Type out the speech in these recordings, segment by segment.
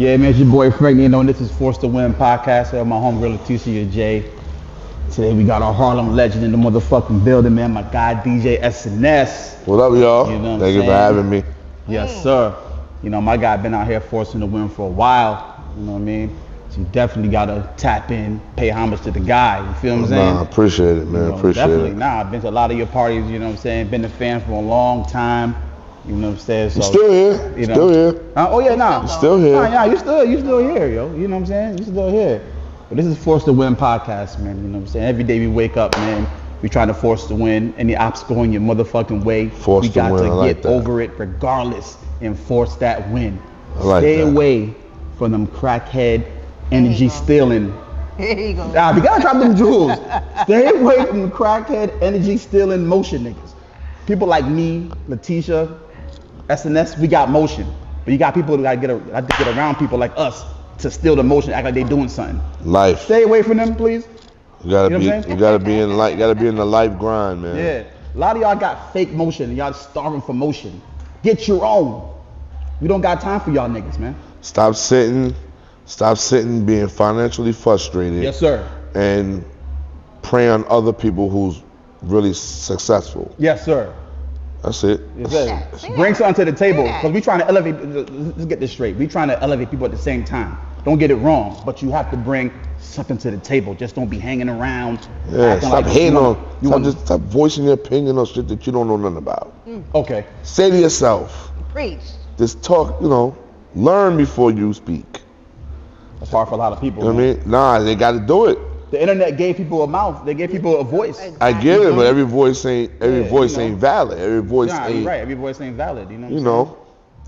Yeah, man, it's your boy Frank. You know, this is Forced to Win podcast. Here, my homegirl Leticia J. Today we got our Harlem legend in the motherfucking building, man. My guy DJ SNS. What up, y'all? You know what Thank I'm you for having me. Yes, sir. You know, my guy been out here forcing to win for a while. You know what I mean? So you definitely gotta tap in, pay homage to the guy. You feel what I'm saying? Nah, appreciate it, man. You know, appreciate definitely. it. Nah, I've been to a lot of your parties. You know what I'm saying? Been a fan for a long time. You know what I'm saying? So, You still here? You know. Still here? Oh yeah, nah. You still here? Nah, yeah, you still here, yo. You know what I'm saying? You still here. But this is Forced to Win podcast, man. You know what I'm saying? Every day we wake up, man. We trying to force to win. Any obstacle in your motherfucking way, Forced we got to win. I to like get that. over it regardless and force that win. I like Stay that. away from them crackhead energy stealing. Here you go. Nah, we gotta drop them jewels. Stay away from the crackhead energy stealing motion niggas. People like me, Leticia, SNS, we got motion. But you got people that gotta get around people like us to steal the motion, act like they doing something. Life. Stay away from them, please. You gotta You know be. what I'm saying? You gotta be in life. You gotta be in the life grind, man. Yeah. A lot of y'all got fake motion and y'all starving for motion. Get your own. We don't got time for y'all niggas, man. Stop sitting, being financially frustrated. Yes, sir. And prey on other people who's really successful. Yes, sir. That's it. Yes, sir. Say Bring that. something to the table. Say that. Because we trying to elevate, let's get this straight. We trying to elevate people at the same time. Don't get it wrong, but you have to bring something to the table. Just don't be hanging around. Yeah. acting Stop like hating you on. wanna- Stop voicing your opinion on shit that you don't know nothing about. Okay. Say to yourself, Preach. just talk. Learn before you speak. That's hard for a lot of people. You know what I man. mean? Nah, they got to do it. The internet gave people a mouth. They gave people a voice. I get it, but every voice ain't Yeah, you know. ain't valid. Every voice Nah, you're ain't. right. Every voice ain't valid. You know what I'm You saying? know,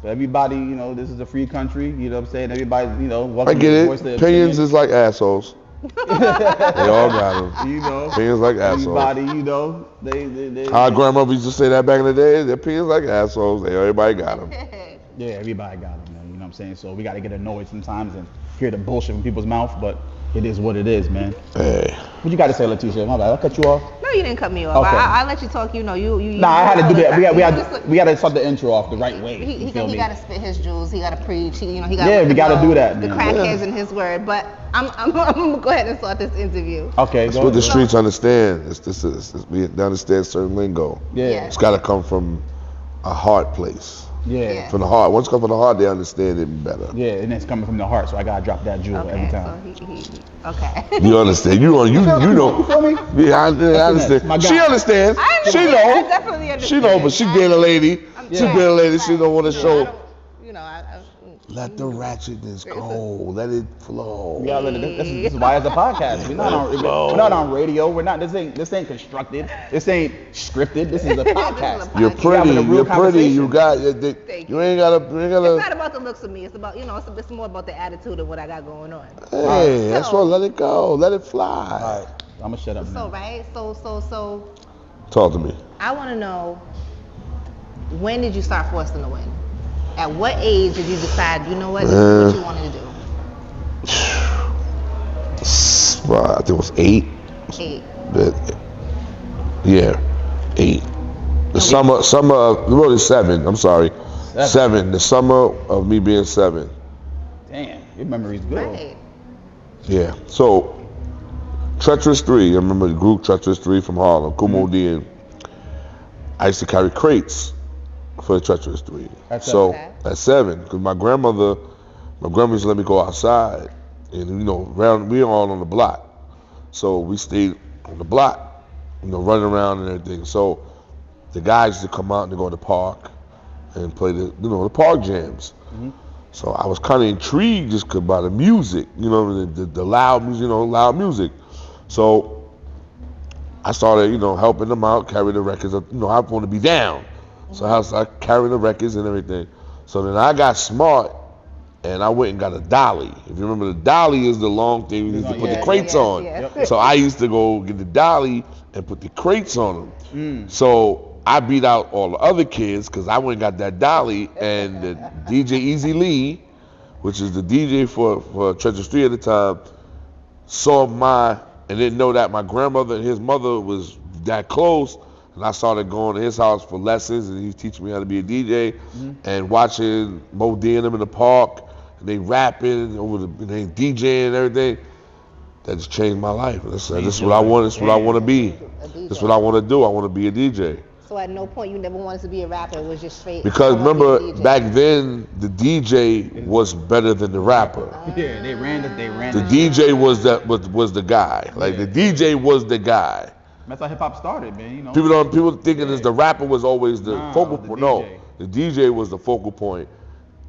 So everybody, this is a free country. You know what I'm saying? Everybody, I welcome get to it. voice their Opinions opinion. is like assholes. They all got them. Opinions like assholes. Everybody, they Our grandmother used to say that back in the day. Their opinions like assholes. Everybody got them. Yeah, everybody got them, man. You know what I'm saying? So we got to get annoyed sometimes and hear the bullshit from people's mouth, but it is what it is, man. Hey, What you got to say, Leticia? My bad, I cut you off. No, you didn't cut me off. Okay. I let you talk. You know, you. Nah, I had to do that. We got to He, start the intro off the right way. he, You feel me? got to spit his jewels. He got to preach. He got. Yeah, we gotta do that, The man. crackheads in his word. But I'm gonna go ahead and start this interview. Okay, that's go what the ahead. streets understand. We understand certain lingo. Yeah, It's got to come from a heart place. yeah, From the heart. Once it comes from the heart, they understand it better. yeah, and it's coming from the heart, so I got to drop that jewel every Okay, time. so he okay. You understand? You know. You feel me? Yeah, I understand. My guy. She understands. I She understand. know. I definitely She understand. know, but she being a lady. She being a lady. She don't want to show. Let the ratchetness go. Let it flow. Yeah, this is why it's a podcast. We're not on radio. We're not. This ain't constructed. This ain't scripted. This is a podcast. You're We're pretty. having a real You're pretty. You conversation. got. Thank You ain't gotta. It's not about the looks of me. It's about it's more about the attitude of what I got going on. Hey, that's So- what. Let it go. Let it fly. All right, I'm gonna shut up So now. right, so Talk to me. I want to know, when did you start forcing to win? At what age did you decide, you know what, this is what you wanted to do? Well, I think it was 8. 8. Yeah, 8. The summer of really 7. I'm sorry, 7. The summer of me being 7. Damn, your memory's good. Right. Yeah. So, Treacherous 3. I remember the group Treacherous 3 from Harlem, Kumo D. And I used to carry crates for the Treacherous 3. At So seven. at 7, because my grandmother used to let me go outside, and we all on the block, so we stayed on the block, running around and everything. So the guys used to come out and go to the park and play the park jams. Mm-hmm. So I was kind of intrigued just by the music, the loud music, loud music. So I started, helping them out, carry the records. I want to be down. So I started carrying the records and everything. So then I got smart and I went and got a dolly. If you remember, the dolly is the long thing you need to put the crates on. Yeah. So I used to go get the dolly and put the crates on them. So I beat out all the other kids because I went and got that dolly, and the DJ Easy Lee, which is the DJ for Treasure Street at the time, saw and didn't know that my grandmother and his mother was that close. And I started going to his house for lessons, and he was teaching me how to be a DJ, and watching Mo D and them in the park, and they rapping over they DJing and everything. That just changed my life. This is what I want. This is what I want to be. This is what I want to do. I want to be a DJ. So at no point you never wanted to be a rapper. It was just straight. Because I wanna remember be a DJ. back then the DJ was better than the rapper. Yeah, they ran The the DJ was the guy. Like the DJ was the guy. That's how hip hop started, man. You know. People thinking is the rapper was always the focal the point. DJ. No, the DJ was the focal point.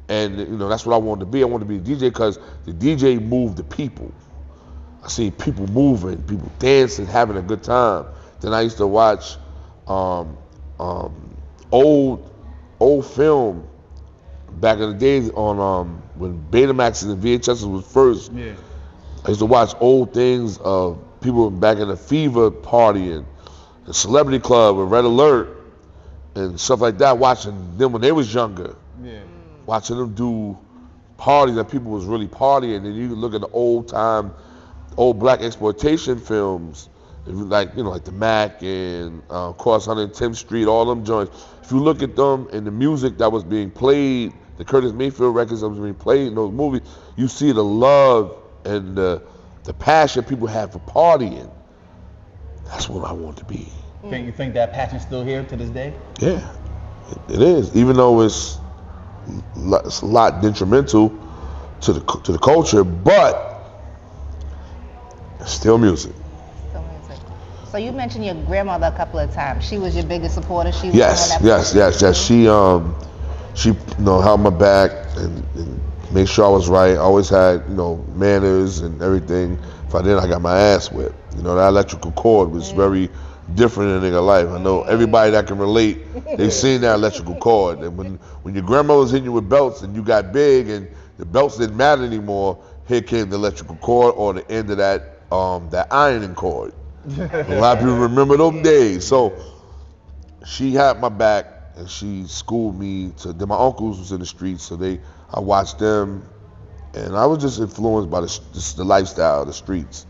And you know that's what I wanted to be. I wanted to be a DJ because the DJ moved the people. I seen people moving, people dancing, having a good time. Then I used to watch old film back in the days on when Betamaxes and VHSs was first. Yeah. I used to watch old things of people back in the Fever partying, the Celebrity Club with Red Alert and stuff like that, watching them when they was younger. Yeah. Watching them do parties that people was really partying. And you can look at the old black exploitation films, like the Mac and Cross 110th Street, all them joints. If you look at them and the music that was being played, the Curtis Mayfield records that was being played in those movies, you see the love and the passion people have for partying. That's what I want to be. You think that passion's still here to this day? Yeah, it is. Even though it's a lot detrimental to the culture, but it's still music. So you mentioned your grandmother a couple of times. She was your biggest supporter. She was Yes. She held my back and made sure I was right. I always had manners and everything. If I didn't, I got my ass whipped. That electrical cord was very different in nigga life. I know everybody that can relate, they seen that electrical cord. And when your grandma was hitting you with belts and you got big and the belts didn't matter anymore, here came the electrical cord or the end of that ironing cord. A lot of people remember those days. So she had my back and she schooled me then my uncles was in the streets, so I watched them, and I was just influenced by the lifestyle of the streets.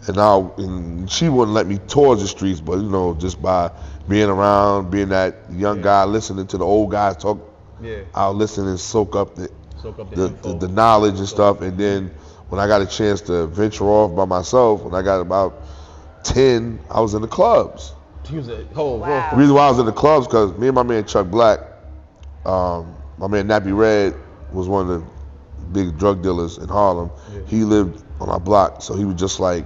And she wouldn't let me towards the streets, but just by being around, being that young guy, listening to the old guys talk, I'll listen and soak up the knowledge and stuff. And then when I got a chance to venture off by myself, when I got about 10, I was in the clubs. The reason why I was in the clubs because me and my man Chuck Black, my man Nappy Red was one of the big drug dealers in Harlem. Yeah. He lived on our block, so he was just like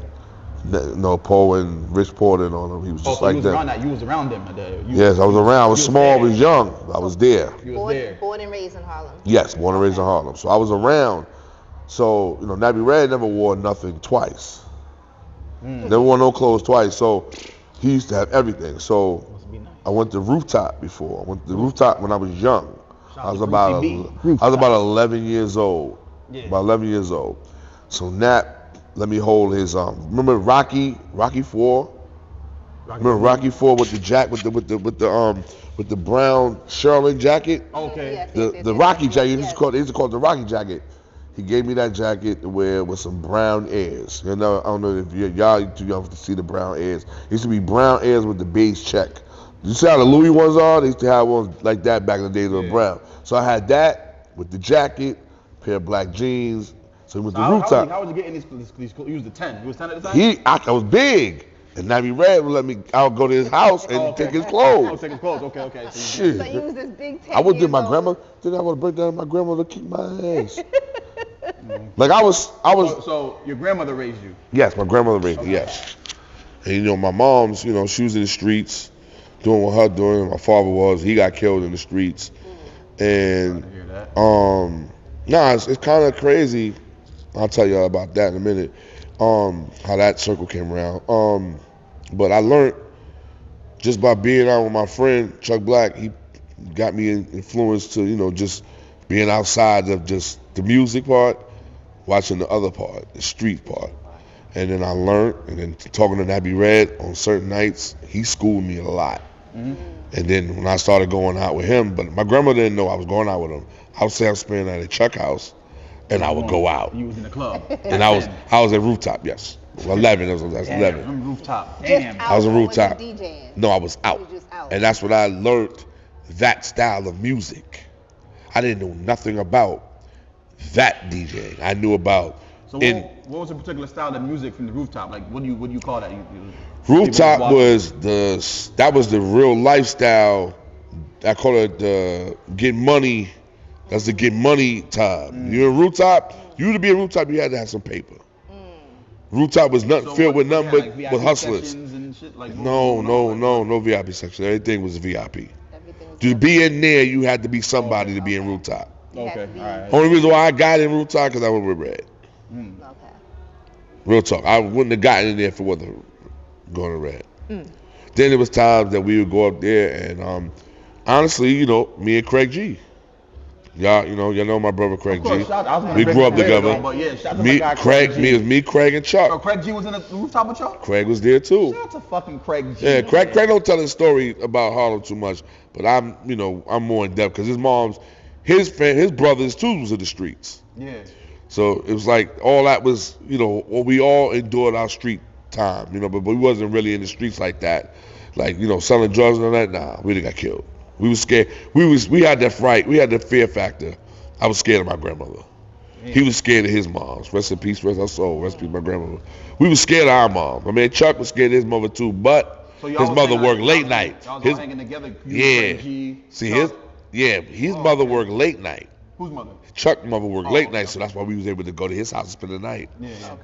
Poe and Rich Porter and all them. He was just like them. You was around them. Yes, I was around. I was small, I was young. I was there. Born and raised in Harlem. Yes, born and raised in Harlem. So I was around. So Nappy Red never wore nothing twice. Never wore no clothes twice. So he used to have everything. So I went to Rooftop before. I went to Rooftop when I was young. I was about 11 years old. Yeah. About 11 years old. So Nap let me hold his remember Rocky 4? Remember Rocky 4 with the with the brown Sherlin jacket? Okay. The Rocky jacket. They used to call it the Rocky jacket. He gave me that jacket to wear with some brown ears. I don't know if y'all too young to see the brown ears. It used to be brown ears with the beige check. You see how the Louis ones are? They used to have ones like that back in the days of brown. So I had that with the jacket, pair of black jeans. So he went to Rooftop. How was you getting these clothes? You was the 10. You was 10 at the time? I was big. And Nappy Red would let me, I would go to his house and take his clothes. Oh, take his clothes. Okay. Shit. So you was this big 10 I would do years my old. grandma. Then I would break down my grandmother kick my ass. Like I was. So your grandmother raised you? Yes, my grandmother raised me. Yes. And my mom's, she was in the streets doing what her doing. My father was. He got killed in the streets. And it's kind of crazy. I'll tell y'all about that in a minute. How that circle came around. But I learned just by being out with my friend Chuck Black. He got me influenced to just being outside of just the music part, watching the other part, the street part. And then I learned, and then talking to Nappy Red on certain nights, he schooled me a lot. Mm-hmm. And then when I started going out with him, but my grandmother didn't know I was going out with him. I would say I was spending at a Chuck house, and I would go out. You was in the club. And I was at Rooftop, yes. 11, that's 11. I'm Rooftop. Damn. I was a Rooftop. DJing? No, I was out. You were just out. And that's when I learned that style of music. I didn't know nothing about that DJ. I knew about So what was the particular style of music from the rooftop? Like what do you call that? Rooftop was that was the real lifestyle. I call it the get money. That's the get money time. You're in rooftop. You to be a rooftop, you had to have some paper. Rooftop was nothing filled with nothing but hustlers. And shit, like No VIP section. Everything was VIP. To be in there, you had to be somebody to be in rooftop. Okay, all right. Only reason why I got in rooftop because I was with Red. Okay. Real talk. I wouldn't have gotten in there if it wasn't going to Red. Then there was times that we would go up there and honestly, you know, me and Craig G. Y'all know my brother Craig G. We grew up together. Me, Craig, and Chuck. So Craig G was in the rooftop with y'all? Craig was there too. Shout out to fucking Craig G. Yeah, Craig don't tell his story about Harlem too much, but I'm more in depth because his brothers too was in the streets. Yeah. So it was like all that was, we all endured our street time, but we wasn't really in the streets like that. Like, selling drugs and all that, nah, we didn't got killed. We was scared. We had that fright. We had that fear factor. I was scared of my grandmother. He was scared of his moms. Rest in peace, rest our soul. Rest in peace, my grandmother. We was scared of our mom. I mean, Chuck was scared of his mother too, but his mother worked late night. Y'all was all hanging together. His mother worked late night. Whose mother? Chuck's mother worked late night, so that's why we was able to go to his house and spend the night.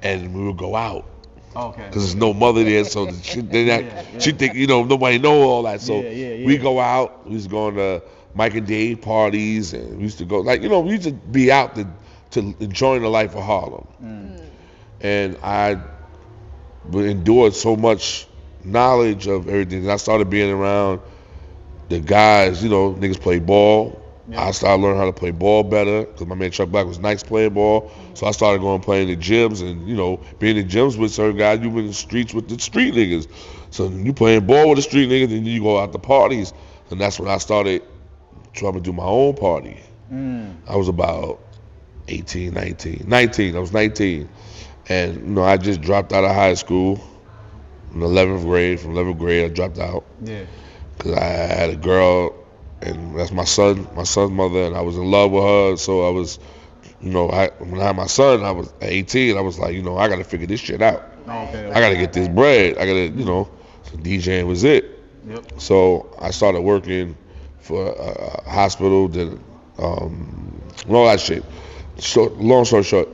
And we would go out. Okay. Because there's no mother there, so she think nobody know all that. So we go out. We was going to Mike and Dave parties, and we used to go we used to be out to enjoying the life of Harlem. And I endured so much knowledge of everything. And I started being around the guys. Niggas play ball. I started learning how to play ball better because my man Chuck Black was nice playing ball. So I started going playing in the gyms and, being in gyms with certain guys. You in the streets with the street niggas. So you playing ball with the street niggas and then you go out to parties. And that's when I started trying to do my own party. I was about 19. I was 19. And, I just dropped out of high school in 11th grade. From 11th grade, I dropped out. Yeah. Because I had a girl. And that's my son's mother, and I was in love with her. So I was, when I had my son, I was 18. I was like, I got to figure this shit out. Okay. I got to get this bread. I got to, so DJing was it. Yep. So I started working for a hospital, then, and all that shit. So long story short,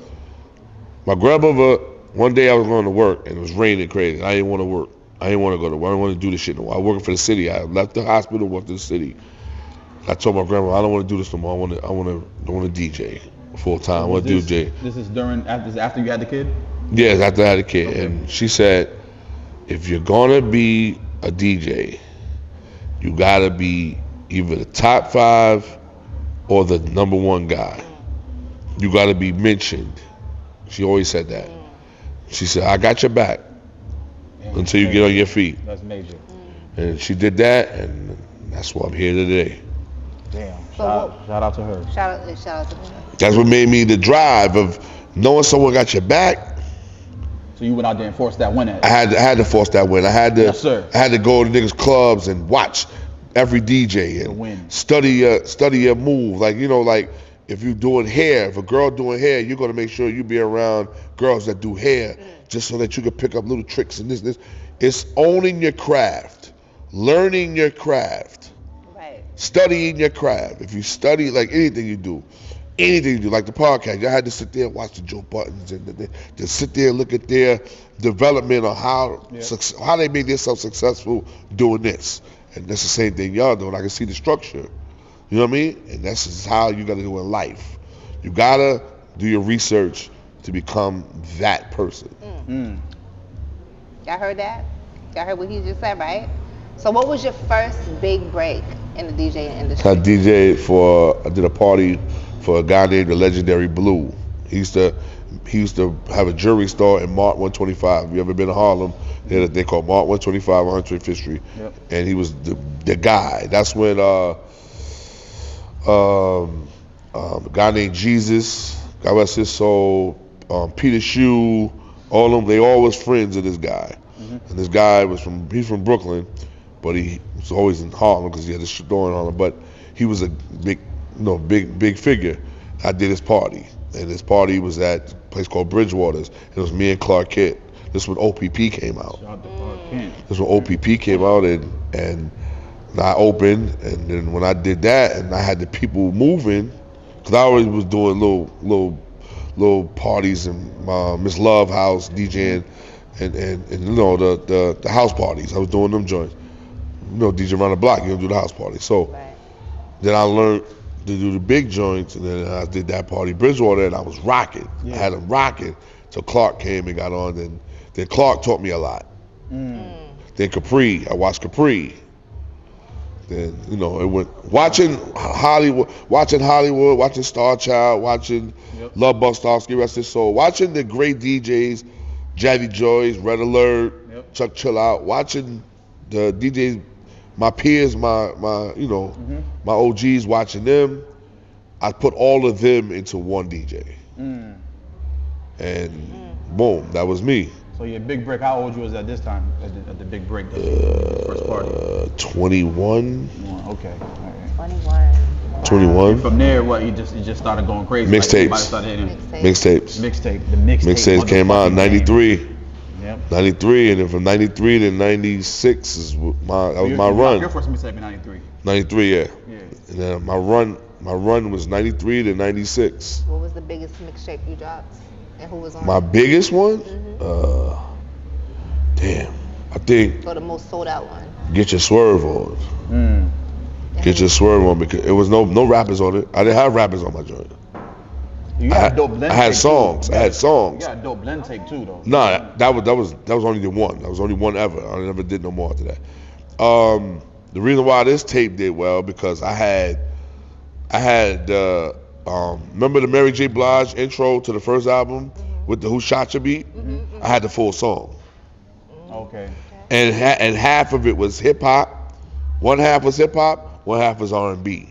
my grandmother, one day I was going to work, and it was raining crazy. I didn't want to work. I didn't want to go to work. I didn't want to do this shit no more. I was working for the city. I left the hospital, went to the city. I told my grandma, I don't want to do this no more. I want to DJ full time. I want to DJ. This is after you had the kid? Yes, after I had a kid. Okay. And she said, if you're gonna be a DJ, you gotta be either the top 5 or the number 1 guy. You gotta be mentioned. She always said that. She said, I got your back until you get on your feet. That's major. And she did that, and that's why I'm here today. Damn. Shout out to her. Shout out to her. That's what made me the drive of knowing someone got your back. So you went out there and forced that win at it? I had to force that win. I had to go to niggas clubs and watch every DJ and study your move. Like if you're doing hair, if a girl doing hair, you're gonna make sure you be around girls that do hair, just so that you can pick up little tricks and this. It's owning your craft, learning your craft. Studying your craft. If you study anything you do, like the podcast, I had to sit there and watch the Joe Buttons and just sit there and look at their development on how they made themselves successful doing this. And that's the same thing y'all doing. I can see the structure. You know what I mean? And that's just how you got to do in life. You got to do your research to become that person. Y'all heard that? Y'all heard what he just said, right? So what was your first big break in the DJing industry? I did a party for a guy named the legendary Blue. He used to have a jewelry store in Mart 125. You ever been to Harlem? They call Mart 125 on 125th Street. Yep. And he was the guy. That's when a guy named Jesus, God rest his soul, Peter Shue, all of them, they all was friends of this guy. And this guy he's from Brooklyn. But he was always in Harlem because he had a store in Harlem. But he was a big figure. I did his party, and this party was at a place called Bridgewater's. It was me and Clark Kent. This when OPP came out. Shout out to Clark Kent. This when OPP came out, and I opened, and then when I did that, and I had the people moving, because I always was doing little parties in Miss Love house, DJing, and you know the house parties. I was doing them joints. You know, DJ around the block, you don't do the house party. So then I learned to do the big joints, and then I did that party Bridgewater, and I was rocking. I had them rocking till Clark came and got on, and then Clark taught me a lot. Then Capri, I watched Capri. Then, you know, it went watching Hollywood, watching Star Child, watching Love Bustowski, rest his soul, watching the great DJs, Jazzy Joyce, Red Alert, Chuck Chill Out, watching the DJs, my peers, my you know, my OGs, watching them. I put all of them into one DJ, and boom, that was me. So your big break, how old you was at this time, at the big break, the first party? 21. Okay. All right. 21. 21. And from there, what, you just started going crazy? Mixtapes. Like, started hitting Mixtapes. the mixtape. Mixtapes came out in 93. Yep. 93, and then from 93 to 96 is my run. Your first mixtape in 93. 93, yeah. Yeah. And then my run was 93 to 96. What was the biggest mixtape you dropped? And who was on My it? biggest one? Damn. I think Or the most sold out one? Get Your Swerve on. Get Your Swerve on, because it was no rappers on it. I didn't have rappers on my joint. You got a dope blend I had tape, songs. too. I had songs. You got a dope blend tape too, though. Nah, that was only the one. That was only one ever. I never did no more after that. The reason why this tape did well, because I had remember the Mary J. Blige intro to the first album with the Who Shot Ya beat? I had the full song. Okay. And half of it was hip hop. One half was hip hop, one half was R&B.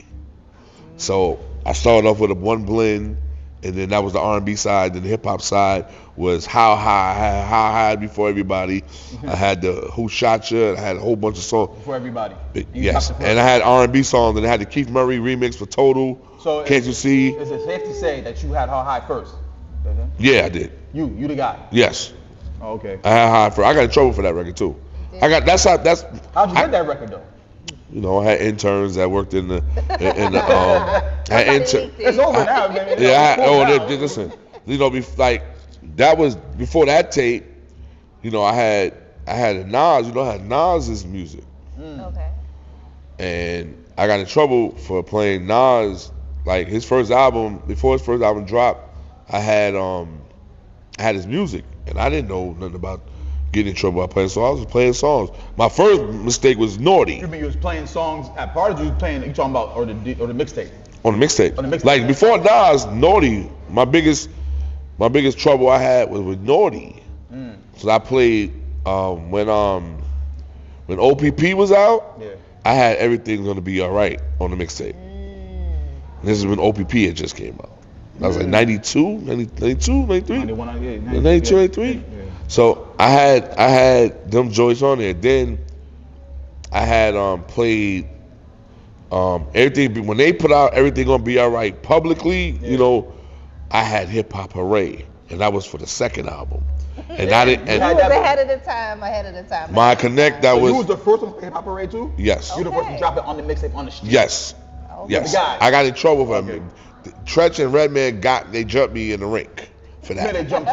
So I started off with one blend, and then that was the R&B side. Then the hip hop side was How High Before Everybody. I had the Who Shot Ya. I had a whole bunch of songs. For everybody. Yes, and I had R&B songs, and I had the Keith Murray remix for Total. So Can't You See? Is it safe to say that you had How High first? Yeah, I did. You the guy. Yes, Oh, okay. I had High first. I got in trouble for that record too. Yeah. How'd you get that record though? You know, I had interns that worked in the I had intern. It's over now, man. Listen, you know, that was before that tape. You know, I had a Nas. You know, I had Nas's music, Okay. and I got in trouble for playing Nas. Like his first album, before his first album dropped, I had his music, and I didn't know nothing about getting in trouble by playing songs. I was playing songs. My first mistake was Naughty. You mean you was playing songs at parties? You was playing? You talking about or the mixtape? On the mixtape. On the mixtape. Like before Nas, Naughty, my biggest trouble I had was with Naughty. So I played when OPP was out. Yeah. I had Everything's Gonna Be Alright on the mixtape. This is when OPP had just came out. I was like 92, 93? 91, yeah, 92, 93? Yeah. So I had them joints on there. Then I had played everything. When they put out Everything Gonna Be Alright publicly, you know, I had Hip Hop Hooray, and that was for the second album. And I didn't. You was ahead of the time. My Connect, that So was. you was the first one for Hip Hop Parade too? Yes. You the first one to drop it on the mixtape on the street? Yes. Okay. Yes. The guys. I got in trouble for them. Tretch and Redman they jumped me in the rink for Yeah, they that. jumped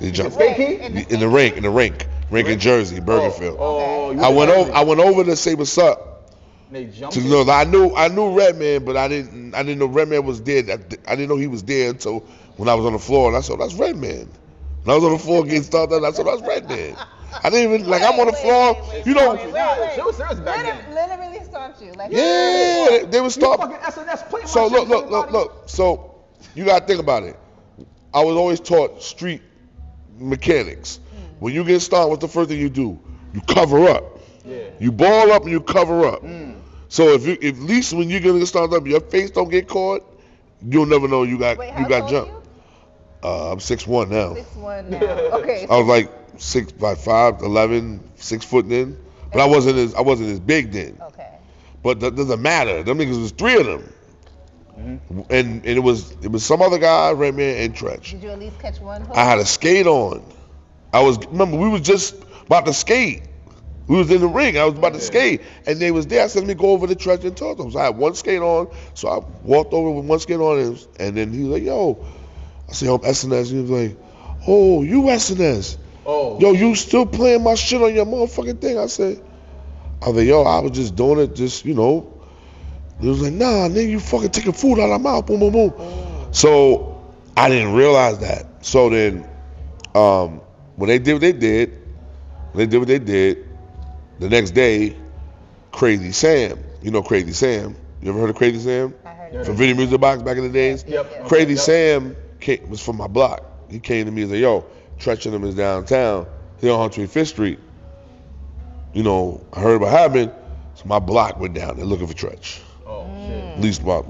you. They jumped Fake me key? in the rink in Jersey, Bergenfield. Oh, you I went was- over to say what's up. They jumped To you. know, I knew Redman, but I didn't know Redman was there. I didn't know he was there until when I was on the floor, and I said, that's Redman. When I was on the floor getting started, I said, that's Redman. I didn't even, like, I'm on the floor, you know. She was serious back then. Literally stopped you. Like, Yeah, they would You stop. fucking SNS playing So my shit, look. everybody. So you gotta think about it. I was always taught street mechanics. When you get started, what's the first thing you do? You cover up. Yeah. You ball up and you cover up. So if at least when you're gonna get started up, your face don't get caught, you'll never know you got Wait, you how got tall jumped. are you? I'm 6'1" now. 6'1" now. Okay. I was like 6'5", 11, 6 foot then, but I wasn't as big then. Okay. But that doesn't matter. Them niggas was 3 of them. And it was some other guy, Redman, and Tretch. Did you at least catch one? I had a skate on. Remember, we was just about to skate. We was in the ring. I was about to skate, and they was there. I said, let me go over to Tretch and talk to him. So I had one skate on. So I walked over with one skate on, and then he was like, yo. I said, I'm SNS. He was like, oh, you SNS. Oh. Yo, you still playing my shit on your motherfucking thing? I was like, yo, I was just doing it, just, you know. He was like, nah, nigga, you fucking taking food out of my mouth, boom, boom, boom. So I didn't realize that. So then, when they did what they did, the next day, Crazy Sam, you know Crazy Sam. You ever heard of Crazy Sam? I heard of From Video Music Box back in the days? Yep. Crazy Sam was from my block. He came to me and said, yo, Tretch and them is downtown. He on 125th Street. You know, I heard what happened, so my block went down there looking for Tretch. Oh, shit. At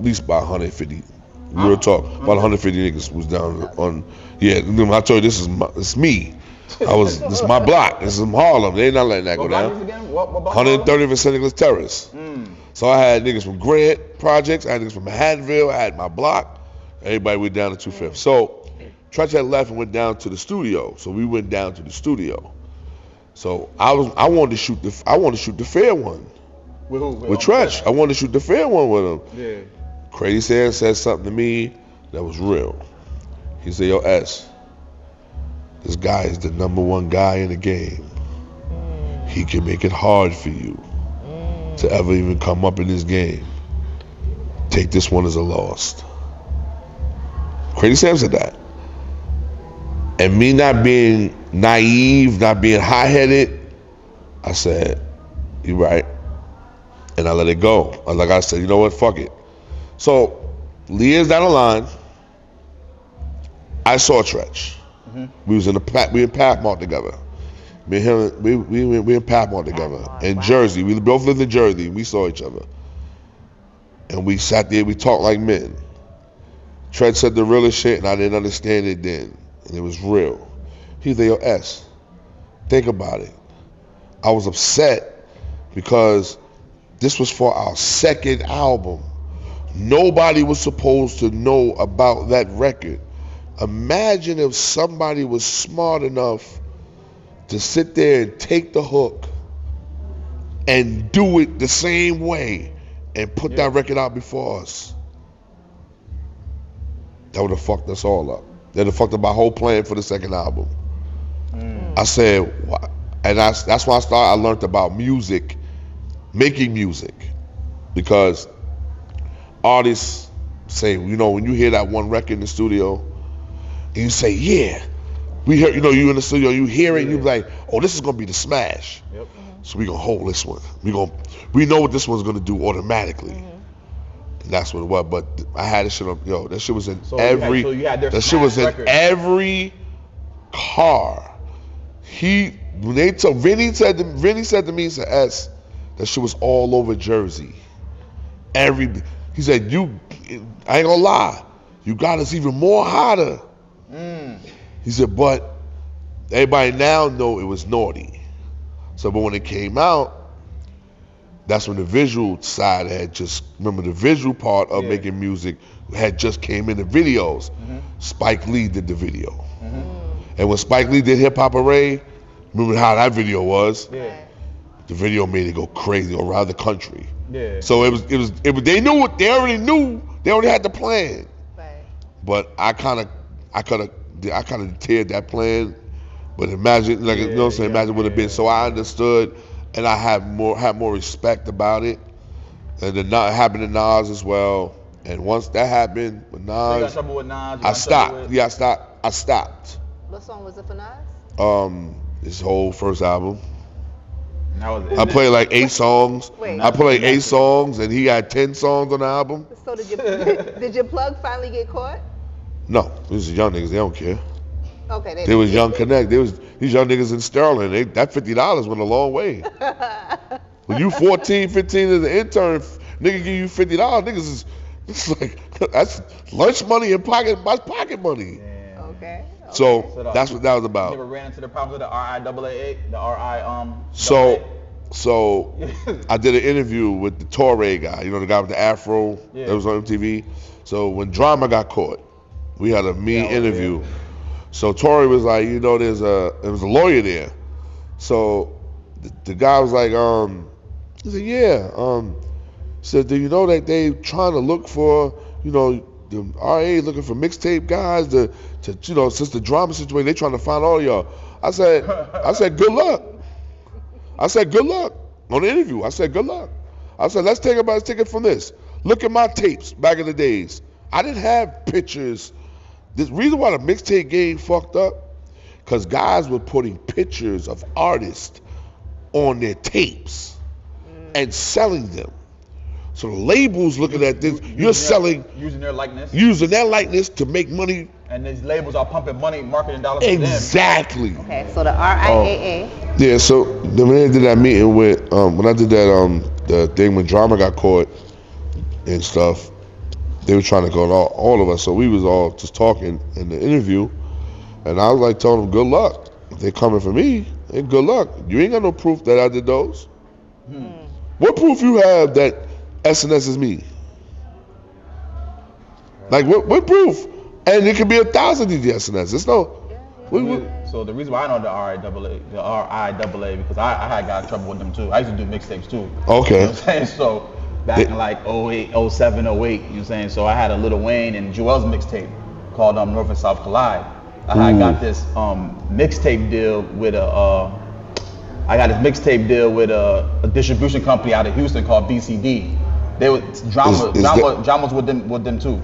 least about 150. Real talk. About 150 niggas was down on. Yeah, I told you it's me. This is my block. This is Harlem. They ain't not letting that go down. 130th St. Nicholas Terrace. So I had niggas from Grant Projects. I had niggas from Manhattanville. I had my block. Everybody went down to 2/5. So Tretch had left and went down to the studio. So we went down to the studio. So I wanted to shoot the fair one. With who? With Tretch. I wanted to shoot the fair one with him. Yeah. Crazy Sam said something to me that was real. He said, yo, S, this guy is the #1 guy in the game. He can make it hard for you to ever even come up in this game. Take this one as a loss. Crazy Sam said that. And me not being naive, not being high-headed, I said, you right. And I let it go. Like I said, you know what, fuck it. So, years down the line, I saw Tretch. We was in Pathmark together. Me and him, we in Pathmark together. In Jersey. We both lived in Jersey. We saw each other. And we sat there, we talked like men. Tretch said the realest shit, and I didn't understand it then. And it was real. He said, yo, S, think about it. I was upset because this was for our second album. Nobody was supposed to know about that record. Imagine if somebody was smart enough to sit there and take the hook and do it the same way and put that record out before us. That would have fucked us all up. That would have fucked up my whole plan for the second album. I said, and that's why I learned about music, making music, because artists say, you know, when you hear that one record in the studio, and you say, yeah, we heard, you know, you in the studio, you hear it, and you be like, oh, this is gonna be the smash. Yep. So we gonna hold this one. We know what this one's gonna do automatically. And that's what it was. But I had this shit up, yo, that shit was in that shit was in record. Every car. Vinny said to me, he said, S, that shit was all over Jersey. He said, I ain't gonna lie, you got us even more hotter. He said, but everybody now know it was naughty. So, but when it came out, that's when the visual side had just, remember the visual part of making music had just came in the videos. Spike Lee did the video. And when Spike Lee did Hip Hop Array, remember how that video was? The video made it go crazy around the country. So it was they knew what they already knew. They already had the plan. But I kind of teared that plan. But imagine, like, you know what I'm saying? Imagine what it been. So I understood, and I had more respect about it. And then it happened to Nas as well. And once that happened with Nas, so you got trouble with Nas? I stopped. Yeah, I stopped. What song was it for Nas? His whole first album. I played like 8 songs. I played like 8 songs, and he had 10 songs on the album. So did your plug finally get caught? No, these are young niggas. They don't care. Okay. They was Young Connect. These young niggas in Sterling. That $50 went a long way. When you 14, 15 as an intern, nigga give you $50. Niggas it's like that's lunch money and pocket money. Okay. So that's what that was about. You ever ran into the problems of the RIAA? The RI So So I did an interview with the Torre guy, the guy with the afro that was on MTV. So when Drama got caught, we had a interview. Yeah. So Torre was like, there was a lawyer there. So the guy was like, he said, yeah. Said, do you know that they trying to look for, the RA looking for mixtape guys to since the drama situation, they trying to find all y'all. I said, good luck. I said, good luck on the interview. I said, good luck. I said, let's take it from this. Look at my tapes back in the days. I didn't have pictures. The reason why the mixtape game fucked up, because guys were putting pictures of artists on their tapes and selling them. So the labels looking at this, using their likeness to make money. And these labels are pumping money, marketing dollars. Exactly. Okay, so the RIAA. Yeah, so when I did that meeting with, when I did that, the thing when Drama got caught and stuff, they were trying to go to all of us. So we was all just talking in the interview, and I was like telling them, good luck. If they coming for me, hey, good luck. You ain't got no proof that I did those. What proof you have that SNS is me? Like what proof? And it could be 1,000 SNS. It's no. So the reason why I know the RIAA because I had got in trouble with them too. I used to do mixtapes too. Okay. You know what I'm saying? So back in like 08, 07, 08, you know what I'm saying? So I had a Lil Wayne and Joel's mixtape called North and South Collide. I had got this mixtape deal with a distribution company out of Houston called BCD. They were Drama's with them too.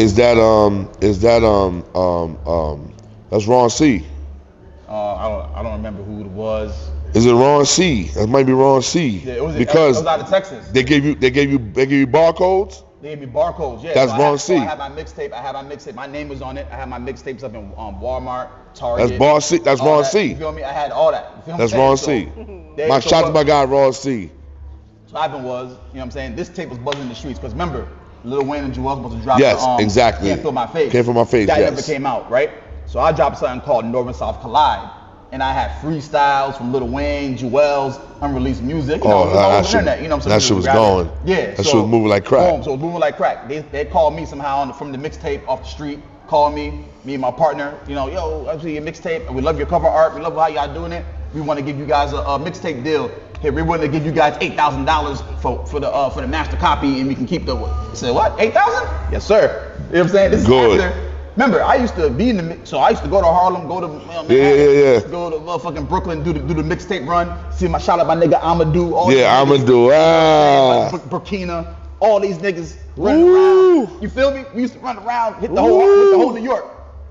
That's Ron C. I don't remember who it was. Is it Ron C? That might be Ron C. Yeah, it was out of Texas. They gave you barcodes? They gave me barcodes, yeah. That's Ron C. I had my mixtape. My name was on it. I had my mixtapes up in Walmart, Target. That's Ron C. That's Ron C. You feel me? I had all that. You feel That's Ron C. Shout to my guy Ron C. So what happened was, you know what I'm saying, this tape was buzzing in the streets because remember, Lil Wayne and Joel supposed to drop exactly. Can't Feel My Face. Can't Feel My Face, That never came out, right? So I dropped something called North and South Collide. And I had freestyles from Lil Wayne, Joel's unreleased music. You know, that shit, internet, you know what I'm saying? That shit was going. Yeah. That shit was moving like crack. Boom, so it was moving like crack. They called me somehow from the mixtape off the street. Called me and my partner. Yo, I see your mixtape. We love your cover art. We love how y'all doing it. We want to give you guys a mixtape deal. Hey, we're willing to give you guys $8,000 for the master copy, and we can keep the. I said what? $8,000? Yes, sir. You know what I'm saying? This Good. is after. Remember, I used to be in the so I used to go to Harlem, go to Manhattan, go to motherfucking Brooklyn, do the mixtape run. See shout out my nigga Amadou. Burkina, all these niggas running around. You feel me? We used to run around, hit the whole New York.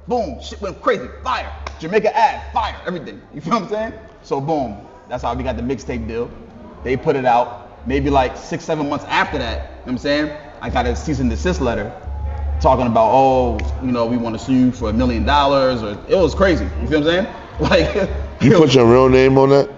Boom, shit went crazy, fire. Jamaica ad, fire, everything. You feel what I'm saying? So boom, that's how we got the mixtape deal. They put it out. Maybe like 6-7 months after that, you know what I'm saying? I got a cease and desist letter. Talking about, we want to sue you for $1 million, or it was crazy. You feel what I'm saying? Like, you put your real name on that?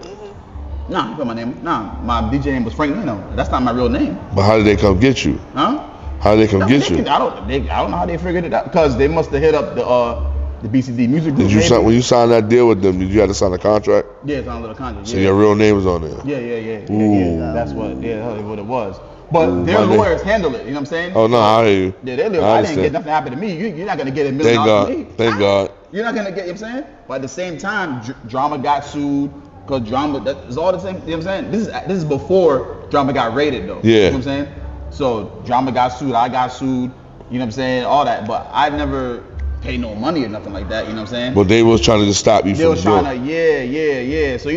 Nah, you put my name. Nah, my DJ name was Frank Nino. That's not my real name. But how did they come get you? Huh? How did they come get you? I don't know how they figured it out because they must have hit up the BCD music group. When you signed that deal with them, did you have to sign a contract? Yeah, sign a little contract. So your real name was on there. Yeah. That's what it was. But their lawyers handle it, you know what I'm saying? Oh, no, I hear you. Yeah, I didn't get nothing happen to me. You're not going to get $1 million from me. Thank God. You're not going to get, you know what I'm saying? But at the same time, Drama got sued because Drama, that is all the same, you know what I'm saying? This is before Drama got raided, though. Yeah. You know what I'm saying? So Drama got sued, I got sued, you know what I'm saying? All that. But I never paid no money or nothing like that, you know what I'm saying? But they was trying to just stop you from doing it. They was trying to, yeah. So,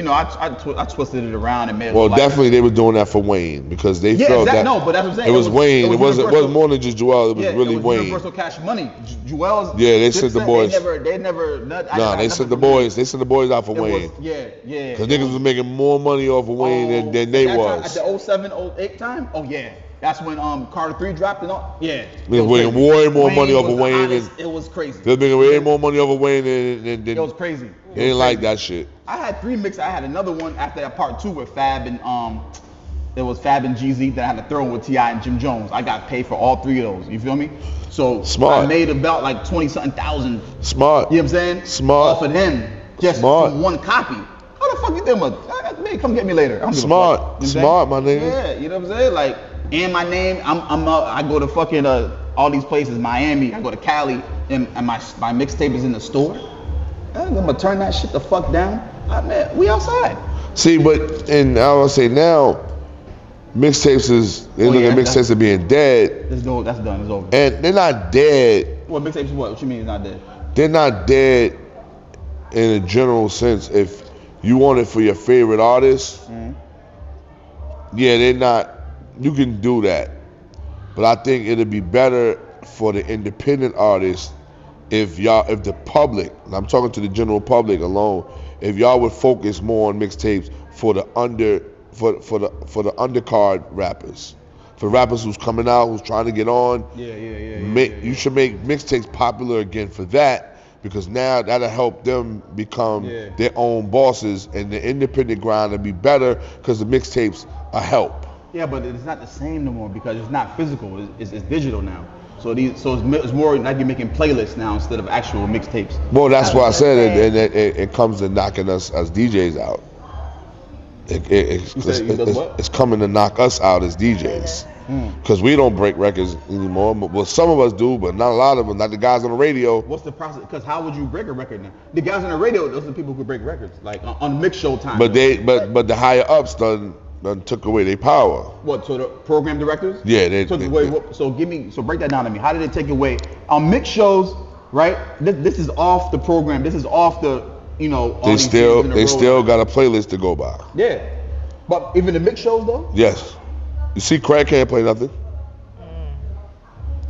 I twisted it around and made it. Well, definitely they were doing that for Wayne because they felt that. No, but that's what I'm saying. It was Wayne. It wasn't more than just Joel. It was really Wayne. Universal Cash Money. Joel's. Yeah, they sent the boys. They never. They sent the boys. They sent the boys out for Wayne. Yeah. Because niggas was making more money off of Wayne than they was. At the 07, 08 time? Oh, yeah. That's when Carter 3 dropped and all. Yeah. They was making way more money off of Wayne. It was crazy. They was making way more money off of Wayne than it was crazy. They didn't like that shit. I had 3 mixes. I had another one after that part 2 with Fab and it was Fab and Jeezy that I had to throw in with T.I. and Jim Jones. I got paid for all 3 of those. You feel me? So smart. I made about like 20-something thousand. Smart. You know what I'm saying? Smart. Off of them. Just from one copy. How the fuck you think Yeah, come get me later. I don't give a fuck. Smart, You know what I'm smart, my saying? nigga. Yeah, you know what I'm saying? Like, and my name, I go to fucking all these places, Miami. I go to Cali, and my mixtape is in the store. I'm gonna turn that shit the fuck down. Man, we outside. See, but and I would say now, mixtapes they look at mixtapes as being dead. That's done. It's over. And they're not dead. What mixtapes? What you mean it's not dead? They're not dead in a general sense. If you want it for your favorite artist, yeah, they're not. You can do that, but I think it'd be better for the independent artists if the public, and I'm talking to the general public alone, if y'all would focus more on mixtapes for the undercard rappers, for rappers who's coming out, who's trying to get on. You should make mixtapes popular again for that, because now that'll help them become their own bosses, and the independent grind will be better because the mixtapes are help. Yeah, but it's not the same no more because it's not physical. It's digital now. So it's more like you're making playlists now instead of actual mixtapes. Well, that's why I said it comes to knocking us as DJs out. It's coming to knock us out as DJs. Because we don't break records anymore. Well, some of us do, but not a lot of them. Like the guys on the radio. What's the process? Because how would you break a record now? The guys on the radio, those are the people who break records, like on mix show time. But the higher ups done took away their power. What? So the program directors? Yeah, they took away. So break that down to me. How did they take away on mix shows? Right. This is off the program. This is off the. All they still got a playlist to go by. Yeah, but even the mix shows though. Yes. You see, Craig can't play nothing.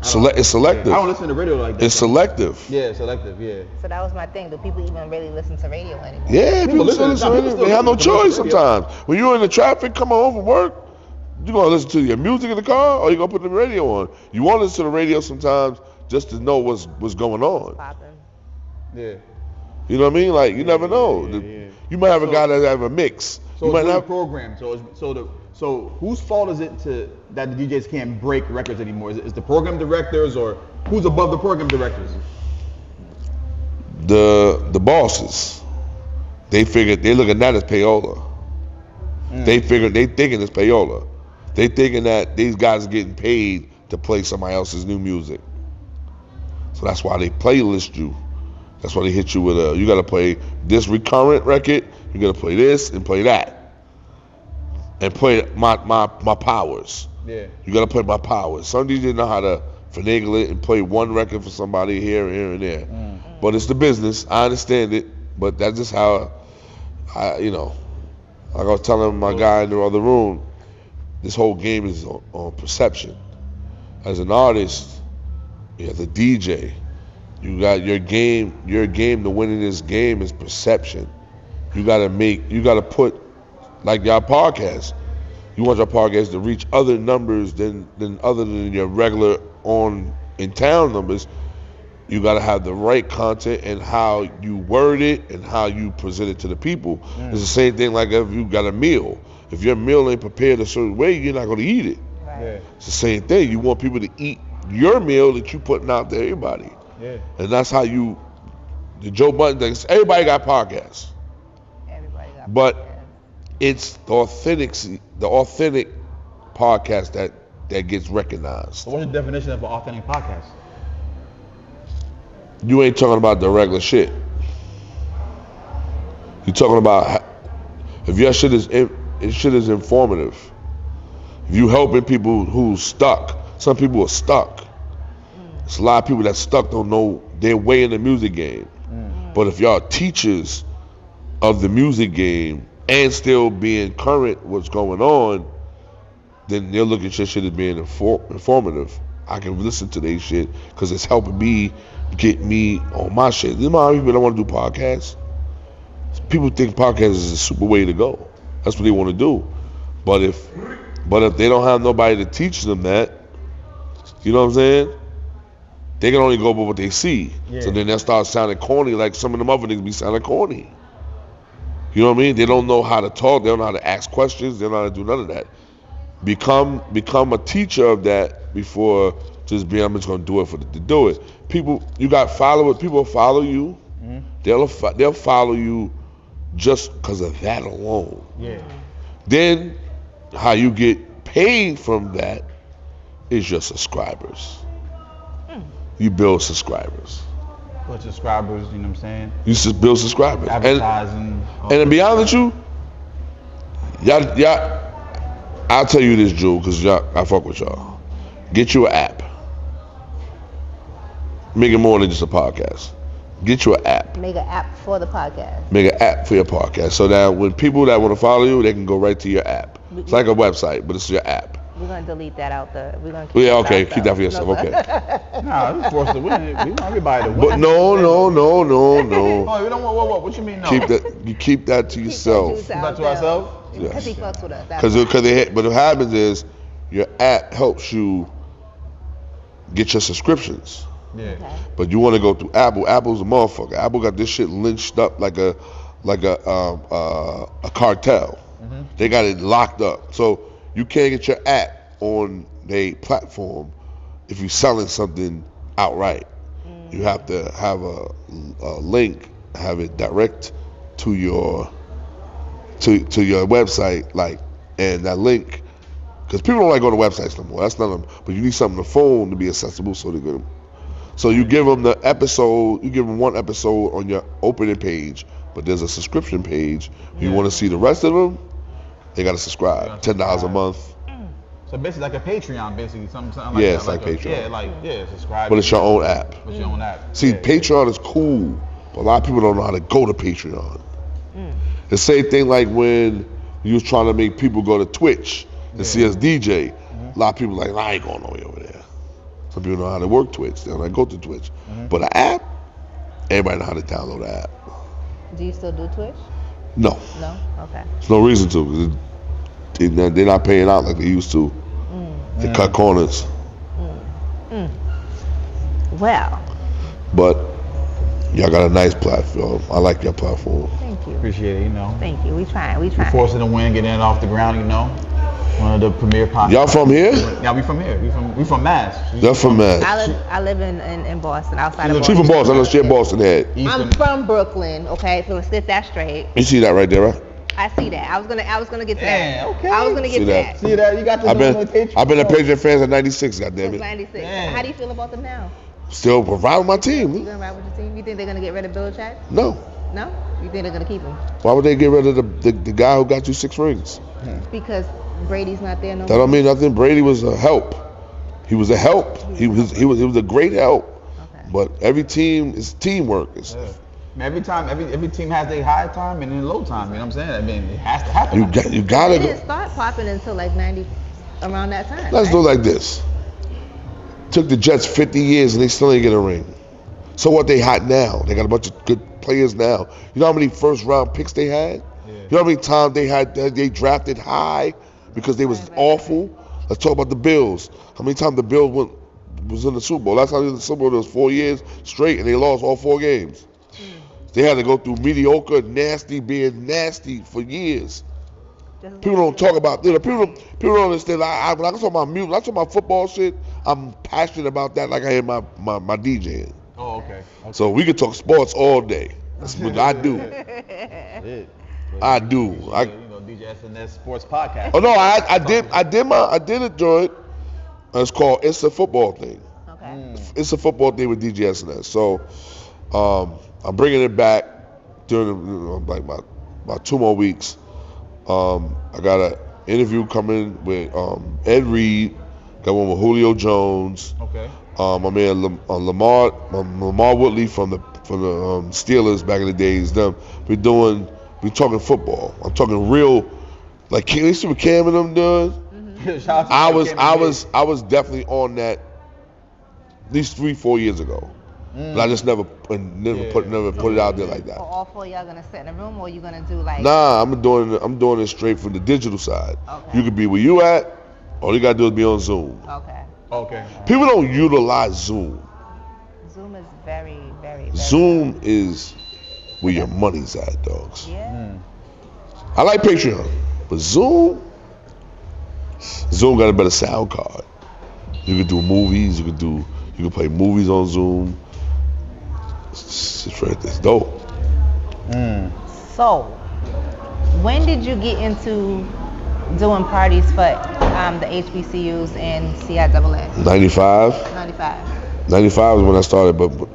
It's selective. I don't listen to radio like that. It's selective. Yeah, selective. Yeah. So that was my thing. Do people even really listen to radio anymore? Yeah, people listen to radio. They have no choice sometimes. When you're in the traffic, coming home from work, you're gonna listen to your music in the car, or you're gonna put the radio on. You want to listen to the radio sometimes just to know what's going on. Popping. Yeah. You know what I mean? Like you never know. You might have a guy that have a mix. So you might it's have a program. So whose fault is it that the DJs can't break records anymore? Is the program directors, or who's above the program directors? The bosses. They look at that as payola. They thinking it's payola. They thinking that these guys are getting paid to play somebody else's new music. So that's why they playlist you. That's why they hit you with you gotta play this recurrent record, you gotta play this and play that. And play my powers. Yeah. You gotta play my powers. Some DJs know how to finagle it and play one record for somebody here and there. But it's the business. I understand it, but that's just how I was telling my guy in the other room, this whole game is on perception. As an artist, as a DJ, you got your game to win in this game is perception. You gotta put, like your podcast. You want your podcast to reach other numbers than other than your regular in town numbers. You gotta have the right content and how you word it and how you present it to the people. It's the same thing like if you got a meal. If your meal ain't prepared a certain way, you're not gonna eat it. Right. Yeah. It's the same thing. You want people to eat your meal that you putting out to everybody. Yeah. And that's how the Joe Budden thing. Everybody got podcasts. Everybody got but podcasts. It's the authentic podcast that gets recognized. So what's the definition of an authentic podcast? You ain't talking about the regular shit. You're talking about if your shit is informative. If you helping people who's stuck. Some people are stuck. There's a lot of people that stuck don't know their way in the music game. But if y'all teachers of the music game and still being current what's going on, then they'll look at your shit as being informative. I can listen to their shit because it's helping me get me on my shit. There's a lot of people that want to do podcasts. People think podcasts is a super way to go. That's what they want to do. But if they don't have nobody to teach them that, you know what I'm saying? They can only go by what they see. Yeah. So then they'll start sounding corny like some of them other niggas be sounding corny. You know what I mean? They don't know how to talk. They don't know how to ask questions. They don't know how to do none of that. Become a teacher of that before just being, I'm just going to do it to do it. People, you got followers. People follow you. Mm-hmm. They'll follow you just because of that alone. Yeah. Then how you get paid from that is your subscribers. You build subscribers. Put subscribers, you know what I'm saying? You just build subscribers. Advertising. And to be honest with you, y'all, I'll tell you this, Jewel, because I fuck with y'all. Get you an app. Make it more than just a podcast. Get you an app. Make an app for the podcast. Make an app for your podcast. So that when people that want to follow you, they can go right to your app. It's like a website, but it's your app. We're gonna delete that out there. We're gonna keep Yeah, it okay, out, keep though. that for yourself. Okay. Nah, we forced to win. We want everybody to win. But no. Oh, we don't want what? What you mean no? Keep that. You keep that to yourself. Keep that to ourselves? Because he fucks with us. Because but what happens is your app helps you get your subscriptions. Yeah. Okay. But you want to go through Apple. Apple's a motherfucker. Apple got this shit lynched up like a cartel. Mm-hmm. They got it locked up. So you can't get your app on a platform if you're selling something outright. You have to have a link, have it direct to your website, like, and that link, because people don't like going to websites no more. That's not them. But you need something on the phone to be accessible, so they're good. So you give them the episode. You give them one episode on your opening page, but there's a subscription page. If you want to see the rest of them, they gotta subscribe. $10 a month. So basically like a Patreon, basically something like Yeah, that. it's like Patreon. Yeah, subscribe. But it's your own app. It's your own app. See, Yeah. Patreon is cool, but a lot of people don't know how to go to Patreon. The same thing like when you was trying to make people go to Twitch and see us DJ. A lot of people like, I ain't going no way over there. Some people know how to work Twitch. They don't like go to Twitch. But an app, everybody know how to download the app. Do you still do Twitch? No, No? Okay. there's no reason to. 'Cause they're not paying out like they used to. They cut corners. Well, But y'all got a nice platform. I like your platform. thank you. Appreciate it, you know. Thank you. We trying. Forcing the win, getting it off the ground, you know. One of the premier podcasts. Y'all from here? Yeah, we from here. We from Mass. They're from Mass. I live in Boston, outside of She Boston. from Boston. I know she a Boston head. I'm from Brooklyn, okay? So let's get that straight. You see that right there, right? I see that. I was gonna get to Yeah, that. okay. I was gonna get See to that? that. See that? You got the I've been a Patreon. Patriot fan since '96. Since Goddammit. 96. Yeah. How do you feel about them now? Still ride with my You team. gonna ride with your team? You think they're gonna get rid of Bill Check? No. No? You think they're gonna keep him? Why would they get rid of the guy who got you 6 rings? Because Brady's not there no That more. don't mean nothing. Brady was a help. He was a help. He was a great help. Okay. But every team is teamwork. It's, Every time, every team has their high time and then low time. You know what I'm saying? I mean, it has to happen. you They gotta didn't go. start popping until like 90, around that time. Let's right? do it like this. Took the Jets 50 years and they still ain't get a ring. So what? They hot now. They got a bunch of good players now. You know how many first round picks they had? Yeah. You know how many times they drafted high because they was Right. awful? Let's talk about the Bills. How many times the Bills was in the Super Bowl? Last time they was in the Super Bowl was 4 years straight and they lost all 4 games. They had to go through mediocre, being nasty for years. People don't talk about that. People don't understand. When I talk about music, when I talk about football shit, I'm passionate about that like I am my DJing. Oh, okay. So we could talk sports all day. That's what I do. I do. You know, DJ SNS Sports Podcast. Oh no, I did a joint. It's called It's a Football Thing. Okay. It's a football thing with DJ SNS. So I'm bringing it back during like about 2 more weeks. I got an interview coming with Ed Reed. Got one with Julio Jones. Okay. My man Lamar Woodley from the Steelers back in the days. Them we talking football. I'm talking real, like you see what Cam and them doing. Shout out to I Cam and was definitely on that at least 3-4 years ago. But I just never put it out there like that. So all 4 of y'all gonna sit in a room, or you gonna do like? Nah, I'm doing it straight from the digital side. Okay. You could be where you at. All you gotta do is be on Zoom. Okay. Okay. People don't utilize Zoom. Zoom is very, very. Zoom is where your money's at, dogs. Yeah. I like Patreon, but Zoom got a better sound card. You can do movies. You can play movies on Zoom. It's right there. It's dope. So, when did you get into doing parties for the HBCUs and CIAA? 95. 95. 95 was when I started, but when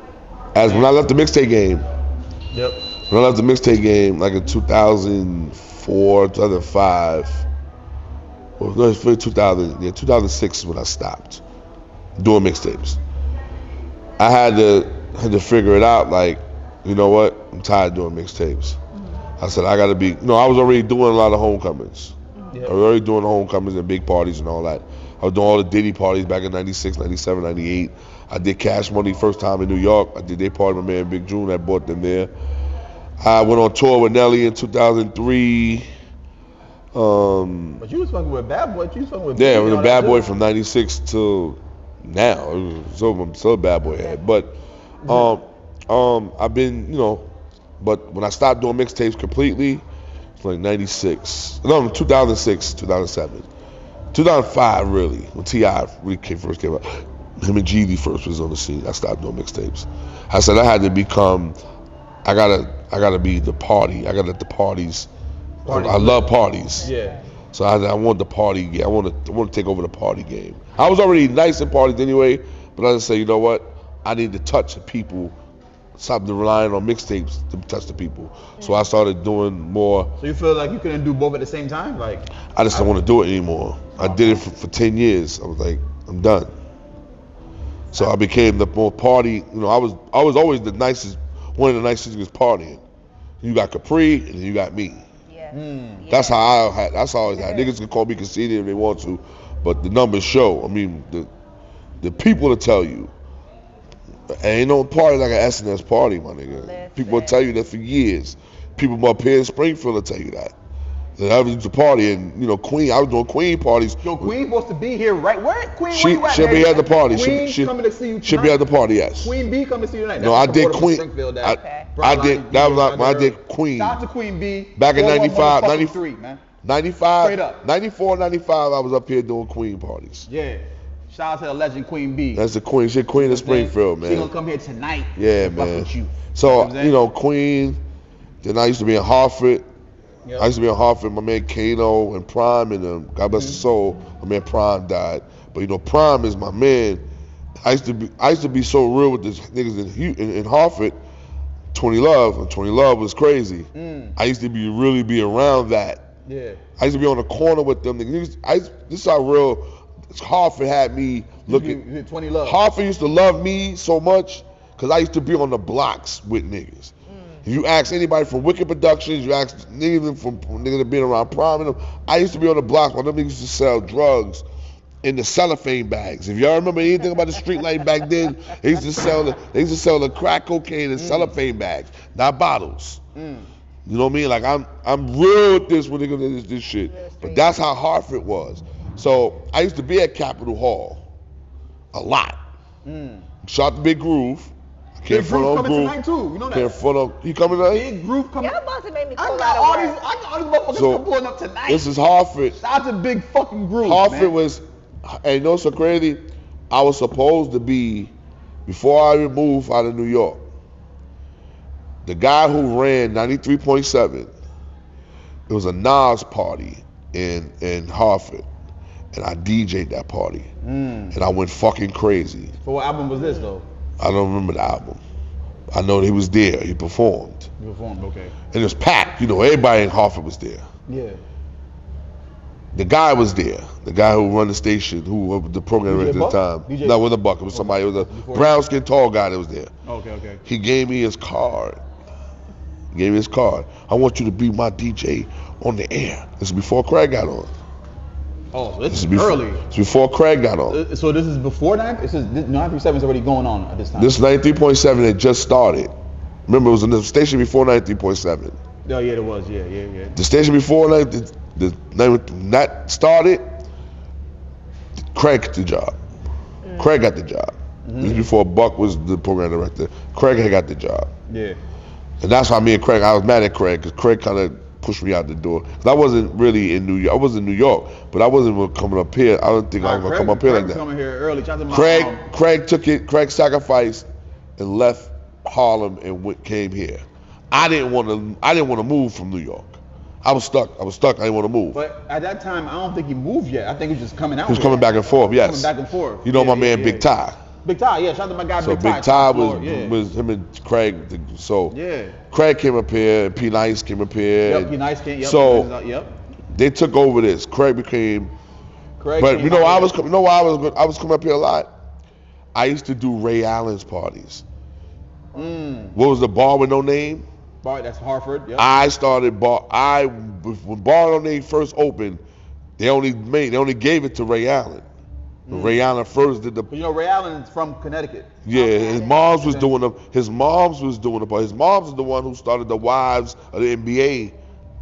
I left the mixtape game, Yep. when I left the mixtape game, like in 2004, 2005, or no, it's 2006 is when I stopped doing mixtapes. I had to figure it out. Like, you know what? I'm tired of doing mixtapes. I said I got to be. I was already doing a lot of homecomings. Yep. I was already doing homecomings and big parties and all that. I was doing all the Diddy parties back in 96, 97, 98. I did Cash Money first time in New York. I did their party, my man Big June, I brought them there. I went on tour with Nelly in 2003. But you was fucking with Bad Boy. You was fucking with Yeah, I Biggie was and a all Bad that Boy too. from 96 till now. I'm still a Bad Boy head. But I've been, but when I stopped doing mixtapes completely, it's like 96. No, 2006, 2007. 2005 really, when T.I. really first came out. Him and GD first was on the scene. I stopped doing mixtapes. I said I had to become, I gotta be the party. I gotta let the parties. I love parties. Yeah. So I want the party game. I want to take over the party game. I was already nice in parties anyway, but I just say, you know what? I need to touch the people. Stop relying on mixtapes to touch the people. So I started doing more. So you feel like you couldn't do both at the same time? Like, I just don't want to do it anymore. I did it for 10 years. I was like, I'm done. So I became the more party. I was always the nicest, one of the nicest niggas partying. You got Capri and then you got me. Yeah. That's how that's how I always had. Niggas can call me conceited if they want to, but the numbers show. I mean, the people to tell you. Ain't no party like an SNS party, my nigga. People will tell you that for years. People up here in Springfield will tell you that. That I was a party and Queen. I was doing Queen parties. yo, Queen supposed to be here, right? Where Queen? She'll where be you at the party. Queen She coming to see you tonight. She'll be at the party. Yes. Queen B coming to see you tonight. No, That's I did supporter from Queen. Springfield, that Okay. I did. That was when I did Queen. Shout out to Queen B. Back in 95, 93, man. 95, Straight up. 94, 95. I was up here doing Queen parties. Yeah. Shout out to the legend Queen B. That's the Queen. She Queen of Springfield, man. She gonna come here tonight. Yeah, Fuck man. with you. So, You know Queen. Then I used to be in Hartford. Yep. I used to be in Hartford. My man Kano and Prime and God bless his soul. My man Prime died. But Prime is my man. I used to be so real with these niggas in Hartford. 20 Love. And 20 Love was crazy. I used to really be around that. Yeah. I used to be on the corner with them niggas. This is how real Hartford had me looking. You 20 Love. Hartford used to love me so much because I used to be on the blocks with niggas. If you ask anybody from Wicked Productions, you ask niggas from niggas that been around Prime and them, I used to be on the blocks while them niggas used to sell drugs in the cellophane bags. If y'all remember anything about the street life back then, they used to sell the crack cocaine in cellophane bags, not bottles. You know what I mean? Like I'm real with this when niggas do this shit. But that's how Hartford was. So I used to be at Capitol Hall a lot. Shout out to Big Groove. Big Groove coming tonight too. You know that. He coming tonight? Big Groove coming. Y'all about to make me I pull got out all of these. work. I got all these motherfuckers So, pulling up tonight. This is Hartford. Shout out to Big fucking Groove. Hartford man. was, and you know what's so crazy? I was supposed to be, before I moved out of New York, the guy who ran 93.7, it was a Nas party in Hartford, and I DJ'd that party, and I went fucking crazy. So what album was this though? I don't remember the album. I know he was there. He performed. You performed, okay. And it was packed. Everybody in Hartford was there. Yeah. The guy was there. The guy who run the station, who was the program DJ director at the Buck? time. DJ No, it wasn't Buck. It was somebody. It was a Before- brown skinned tall guy that was there. Okay. He gave me his card. He gave me his card. I want you to be my DJ on the air. This is before Craig got on. Oh, so this is before, early. It's before Craig got on. So this is before 9? This is 937 is already going on at this time. This 93.7 had just started. Remember, it was in the station before 93.7. Oh yeah, it was. Yeah. The station before that started, Craig got the job. Craig got the job. This is before Buck was the program director. Craig had got the job. Yeah. And that's why me and Craig, I was mad at Craig because Craig kind of pushed me out the door. 'Cause I wasn't really in New York. I was in New York, but I wasn't coming up here. I don't think I was going to come up here like Craig was that. coming here early. Shout out to my Craig took it. Craig sacrificed and left Harlem and came here. I didn't want to move from New York. I was stuck. I didn't want to move. But at that time, I don't think he moved yet. I think he was just coming out. He was coming back and forth. Yes. Coming back and forth. You know my man Big Ty. Big Ty, yeah. Shout out to my guy So Big Ty. Big Ty Floor, was him and Craig. So yeah. Craig came up here. P Nice came up here. Yep. P Nice came. Yep. So yep. they took over this. Craig became. But you know I was coming up here a lot. I used to do Ray Allen's parties. What was the bar with no name? Bar, that's Hartford. Yep. I started when Bar No Name first opened. They only gave it to Ray Allen. Ray Allen first did the. You know, Ray Allen is from Connecticut. Yeah, his mom's was doing them. His mom's was doing it, but his mom's is the one who started the Wives of the NBA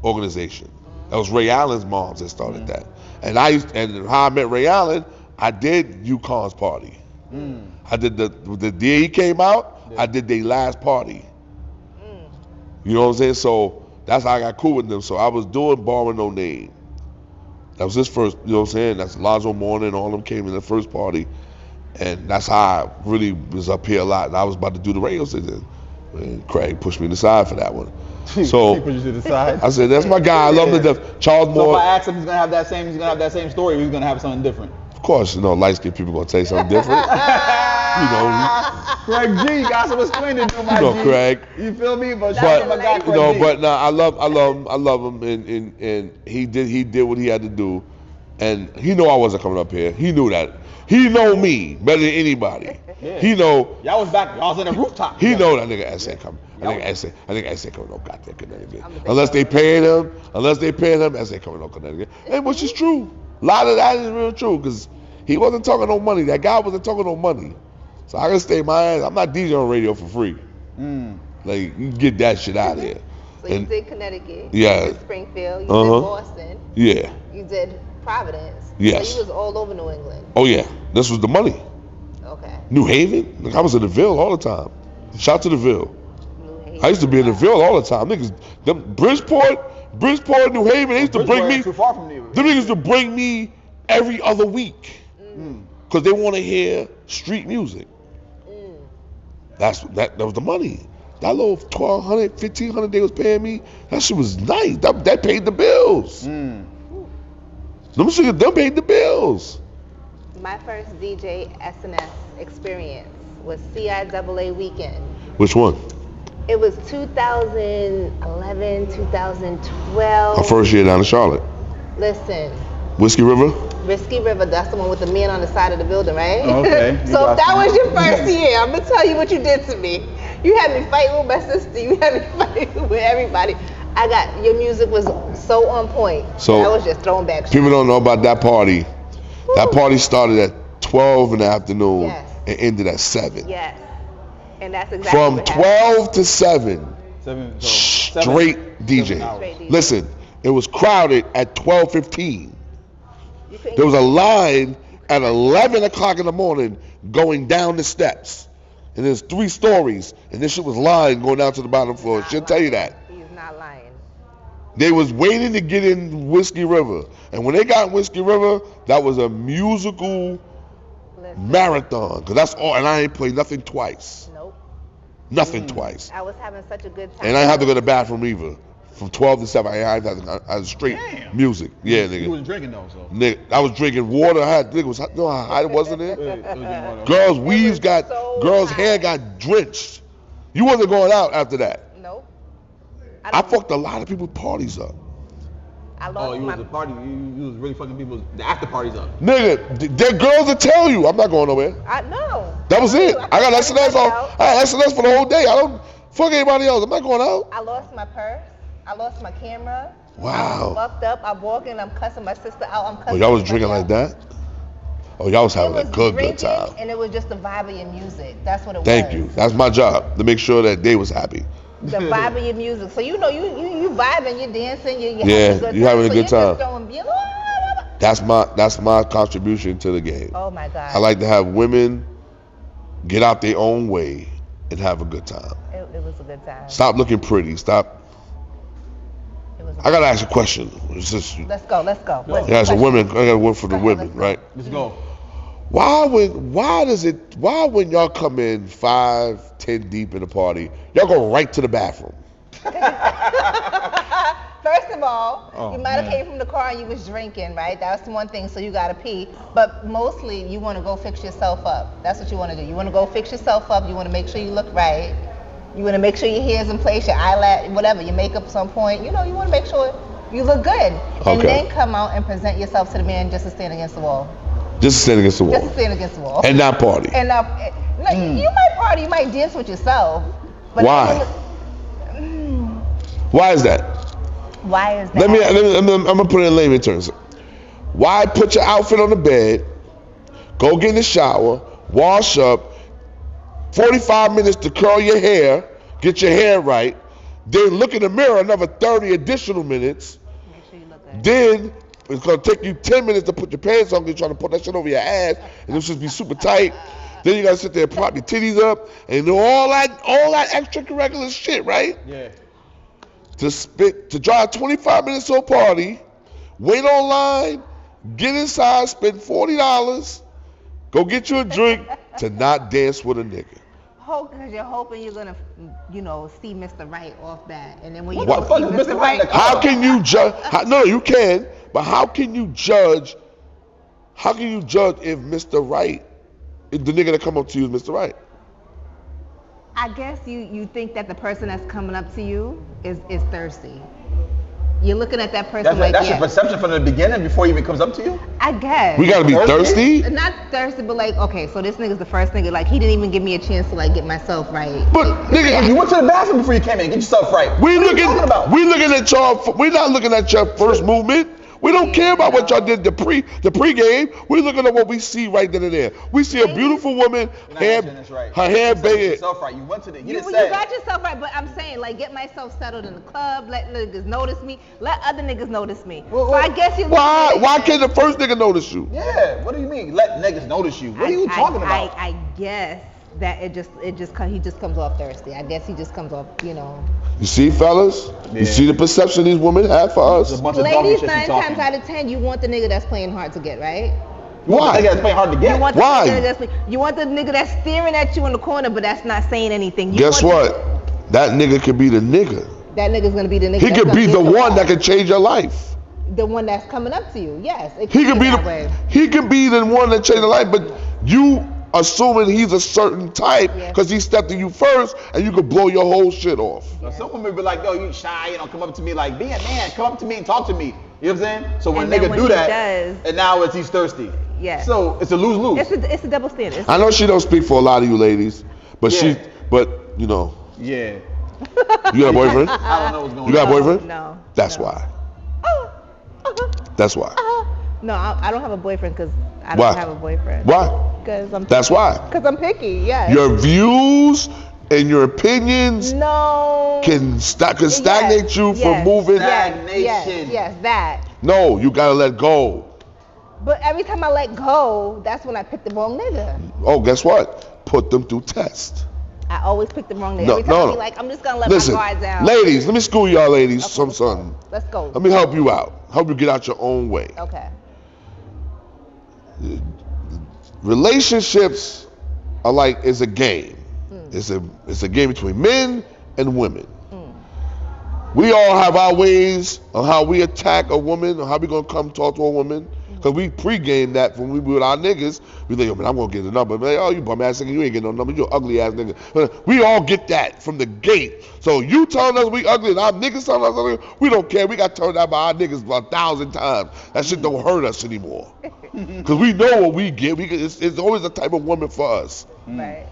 organization. That was Ray Allen's moms that started that. And how I met Ray Allen, I did UConn's party. I did the day he came out. Yeah. I did their last party. You know what I'm saying? So that's how I got cool with them. So I was doing Bar with No Name. That was his first, you know what I'm saying? That's Lonzo Mourning, all of them came in the first party. And that's how I really was up here a lot. And I was about to do the radio station. And Craig pushed me to the side for that one. So he pushed you to the side. I said, that's my guy. I love the death. Charles Moore. So if I asked him, he's gonna have that same story, or he's gonna have something different. Of course, light-skinned people gonna say something different. Craig G, you got some explaining to do, my G. Craig. You feel me? But I love him, and he did what he had to do, and he knew I wasn't coming up here. He knew that. He know me better than anybody. Yeah. He know. Y'all was on the rooftop. He know that nigga S ain't coming. I think S ain't coming no goddamn Connecticut. Unless they paying him, S ain't coming no Connecticut. And which is true. A lot of that is real true, because he wasn't talking no money. That guy wasn't talking no money. So I can stay my ass. I'm not DJing on radio for free. Like, you get that shit out of here. So you did Connecticut. Yeah. You did Springfield. You did Boston. Yeah. You did Providence. Yes. So you was all over New England. Oh yeah. This was the money. Okay. New Haven. Like, I was in the Ville all the time. Shout to the Ville. New Haven. I used to be in the Ville all the time. Niggas, them Bridgeport, New Haven. They used to bring me. Too far from you. Them niggas used to bring me every other week. Because they want to hear street music. That was the money. That little $1,200, $1,500 they was paying me, that shit was nice. That paid the bills. Them paid the bills. My first DJ SNS experience was CIAA weekend. Which one? It was 2011, 2012. Our first year down in Charlotte. Listen. Whiskey River? Whiskey River, that's the one with the men on the side of the building, right? Oh, okay. So if that was your first year, I'm gonna tell you what you did to me. You had me fighting with my sister. You had me fighting with everybody. Your music was so on point. So I was just throwing back. People don't know about that party. Woo. That party started at 12 in the afternoon and ended at 7. Yes. And that's exactly From what 12 to 7. Straight DJ. Listen, it was crowded at 12:15. There was a line at 11 o'clock in the morning going down the steps. And there's 3 stories. And this shit was lying going down to the bottom floor. She'll tell you that. He's not lying. They was waiting to get in Whiskey River. And when they got in Whiskey River, that was a musical marathon. Because that's all. And I ain't played nothing twice. Nope. Nothing twice. I was having such a good time. And I didn't have to go to the bathroom either. From 12 to 7, I had straight music. Yeah, nigga. You was drinking though, so. Nigga, I was drinking water. You know how hot it wasn't it? Girls' weaves girls' hair got drenched. You wasn't going out after that. Nope. I fucked a lot of people's parties up. You was the party. You was really fucking people's the after parties up. Nigga, there girls that tell you I'm not going nowhere. I know. That was it. I got SNS on. I had SNS for the whole day. I don't fuck anybody else. I'm not going out. I lost my purse. I lost my camera. Wow. I'm fucked up. I'm walking. I'm cussing my sister out. I'm cussing. Oh, y'all was drinking like that? Oh, y'all was having a good time. And it was just the vibe of your music. That's what it was. Thank you. That's my job, to make sure that they was happy. The vibe of your music. So you vibing, you're dancing, you're having a good time. Just That's my contribution to the game. Oh my God. I like to have women get out their own way and have a good time. It was a good time. Stop looking pretty. Stop. I gotta ask a question. Let's go. As a woman, I gotta work for the women, right? Let's go. Why when y'all come in 5, 10 deep in the party, y'all go right to the bathroom? First of all, you might have man. came from the car and you was drinking, right? That's the one thing, so you gotta pee. But mostly, you want to go fix yourself up. That's what you want to do. You want to go fix yourself up. You want to make sure you look right. You want to make sure your hair's in place, your eyelash, whatever, your makeup at some point. You know, you want to make sure you look good. And then come out and present yourself to the man just to stand against the wall. Just to stand against the wall. Just to stand against the wall. And not party. And no, you might party, you might dance with yourself. But Why? Why is that? Why is that? I'm gonna put it in layman terms. Why put your outfit on the bed, go get in the shower, wash up, 45 minutes to curl your hair, get your hair right, then look in the mirror another 30 additional minutes. Make sure you look good. Then it's gonna take you 10 minutes to put your pants on. You're trying to put that shit over your ass, and it's just be super tight. Then you gotta sit there and prop your titties up and do all that extracurricular shit, right? Yeah. To drive 25 minutes to a party, wait online, get inside, spend $40, go get you a drink to not dance with a nigga. Because you're hoping you're gonna, see Mr. Right off that, and then when you What go the fuck see is Mr. Right? How can you judge? No, you can, but how can you judge? How can you judge if Mr. Right, if the nigga that come up to you is Mr. Right? I guess you think that the person that's coming up to you is thirsty. You're looking at that person That's your perception from the beginning before he even comes up to you? I guess. We gotta be thirsty? Not thirsty, but like, okay, so this nigga's the first nigga. Like, he didn't even give me a chance to like get myself right. But nigga, You went to the bathroom before you came in. Get yourself right. we What are you talking about? looking at y'all. We're not looking at your first movement. We don't care about what y'all did the pregame. We're looking at what we see right then and there. We see a beautiful woman, You're not hair, answering this right. her hair You big. yourself right. You went to the. You You didn't say. got yourself right, but I'm saying, like, get myself settled in the club, let niggas notice me, let other niggas notice me. Well, so I guess you. Why can't the first nigga notice you? Yeah. What do you mean? Let niggas notice you. What are you talking about? I guess that he just comes off thirsty. I guess he just comes off, You see, fellas? Yeah. You see the perception these women have for us? There's a bunch of dumb Ladies, shit 9 you talking. times out of 10, you want the nigga that's playing hard to get, right? You want the Why? nigga that's playing hard to get. You want the Why? you want the nigga that's staring at you in the corner, but that's not saying anything. You Guess want what? That nigga could be the nigga. That nigga's gonna be the nigga. He that's could gonna be get the one ball. that could change your life. The one that's coming up to you. Yes, it He could be that way. he could be the one that changed your life, but you assuming he's a certain type Yeah. because he stepped to you first and you could blow your whole shit off. Now, some women be like, yo, you shy, come up to me like, be a man, come up to me and talk to me. You know what I'm saying? So when And a then nigga when do he that, does- and now he's thirsty. Yeah. So it's a lose-lose. It's a double standard. I know she don't speak for a lot of you ladies, but Yeah. you know, Yeah. you got a boyfriend? I don't know what's going You got a on. boyfriend? No. That's no. why. Uh-huh. That's why. No, I don't have a boyfriend because I Why? don't have a boyfriend. Why? Because I'm. That's why. Because I'm picky. Yes. Your views and your opinions No. can stagnate you from moving. Stagnation. Yes, that. No, you gotta let go. But every time I let go, that's when I pick the wrong nigga. Oh, guess what? Put them through test. I always pick the wrong nigga. No, every time no, I no. be like, I'm just gonna let Listen, my guard down. ladies, let me school y'all ladies Okay, something. Let's go. Let me help you out. Help you get out your own way. Okay. Relationships are like it's a game. It's a game between men and women. We all have our ways of how we attack a woman or how we gonna come talk to a woman. Cause we pregame that when we with our niggas. We think, yo man, I'm gonna get the number. Man, oh, you bum ass nigga, you ain't getting no number. You an ugly ass nigga. We all get that from the gate. So you telling us we ugly and our niggas telling us ugly, we don't care. We got turned out by our niggas 1,000 times. That shit don't hurt us anymore. Cause we know what we get. It's always a type of woman for us. Right.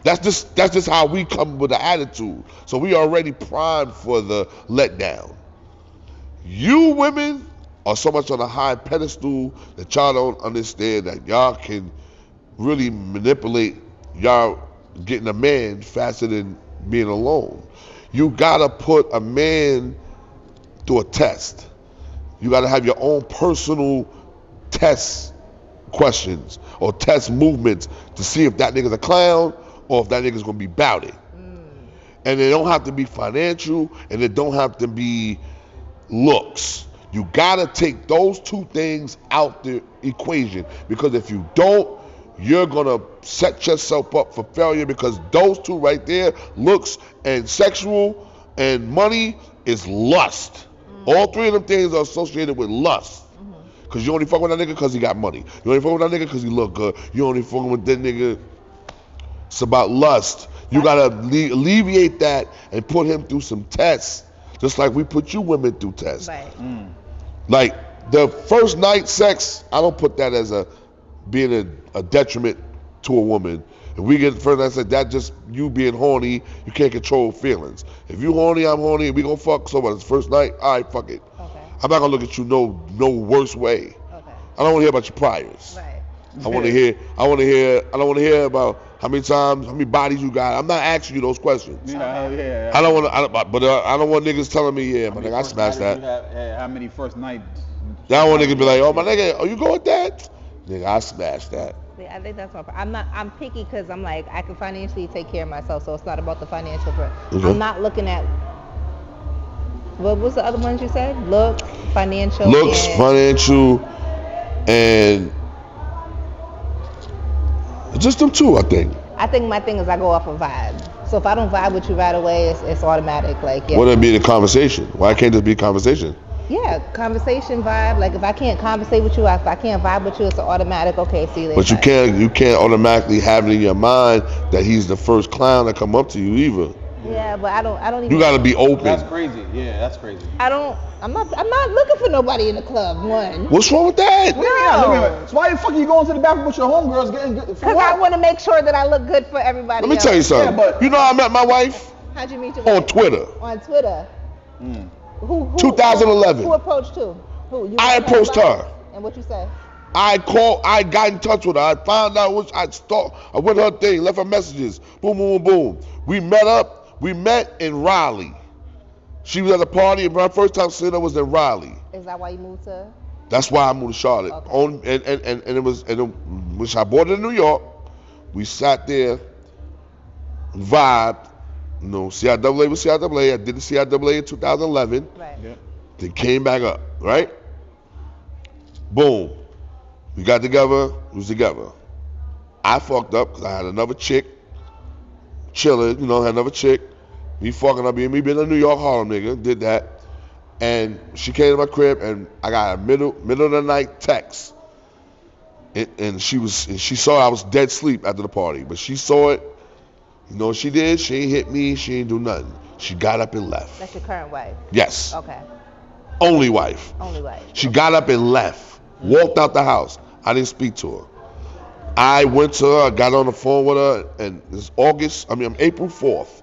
That's just how we come with the attitude. So we already primed for the letdown. You women are so much on a high pedestal that y'all don't understand that y'all can really manipulate y'all getting a man faster than being alone. You gotta put a man through a test. You gotta have your own personal test questions or test movements to see if that nigga's a clown or if that nigga's gonna be bout it. And it don't have to be financial and it don't have to be looks. You gotta take those two things out the equation because if you don't, you're gonna set yourself up for failure because those two right there, looks and sexual and money is lust. All three of them things are associated with lust. Because you only fuck with that nigga because he got money. You only fuck with that nigga because he look good. You only fuck with that nigga. It's about lust. You gotta alleviate that and put him through some tests, just like we put you women through tests. Right. Like the first night sex, I don't put that as being a detriment to a woman. If we get first night sex, that just you being horny. You can't control feelings. If you horny, I'm horny, and we gonna fuck. So what? It's first night. All right, fuck it. Okay. I'm not gonna look at you no worse way. Okay. I don't want to hear about your priors. Right. I don't want to hear about how many times, how many bodies you got. I'm not asking you those questions. Yeah. I don't want niggas telling me, yeah, my nigga, I smashed that. How many first nights? I don't want niggas be like, oh my nigga, oh you go with that? Nigga, I smashed that. I think that's my problem. I'm picky because I'm like, I can financially take care of myself, so it's not about the financial part. I'm not looking at, what was the other ones you said? Looks, financial, and just them two, I think. I think my thing is I go off a vibe. So if I don't vibe with you right away, it's automatic. Like, yeah. Wouldn't it be the conversation? Why can't this be a conversation? Yeah, conversation vibe. Like if I can't conversate with you, if I can't vibe with you, it's an automatic. Okay, see you later. But you can't automatically have it in your mind that he's the first clown to come up to you either. Yeah, but I don't even. You gotta be open. That's crazy. Yeah, that's crazy. I'm not looking for nobody in the club. One. What's wrong with that? No. So why the fuck are you going to the bathroom with your homegirls getting good? Because I want to make sure that I look good for everybody. Let me tell you something. Yeah, but you know I met my wife How'd you meet your on wife? Twitter. On Twitter. Who 2011. Who approached who? Who? I approached her. And what you say? I got in touch with her. I found out I went her thing, left her messages. Boom, boom, boom. We met up. We met in Raleigh. She was at a party, and my first time seeing her was in Raleigh. Is that why you moved to? That's why I moved to Charlotte. Okay. Which I bought it in New York. We sat there, vibed. You know, CIAA was CIAA. I did the CIAA in 2011. Right. Yeah. Then came back up, right? Boom. We got together. We was together. I fucked up because I had another chick chilling, had another chick. Me fucking up, me being a New York Harlem nigga, did that. And she came to my crib, and I got a middle of the night text. And she saw I was dead sleep after the party, but she saw it. You know what she did? She ain't hit me. She ain't do nothing. She got up and left. That's your current wife? Yes. Okay. Only wife. Only wife. She got up and left. Walked out the house. I didn't speak to her. I went to her. I got on the phone with her, and it's April 4th.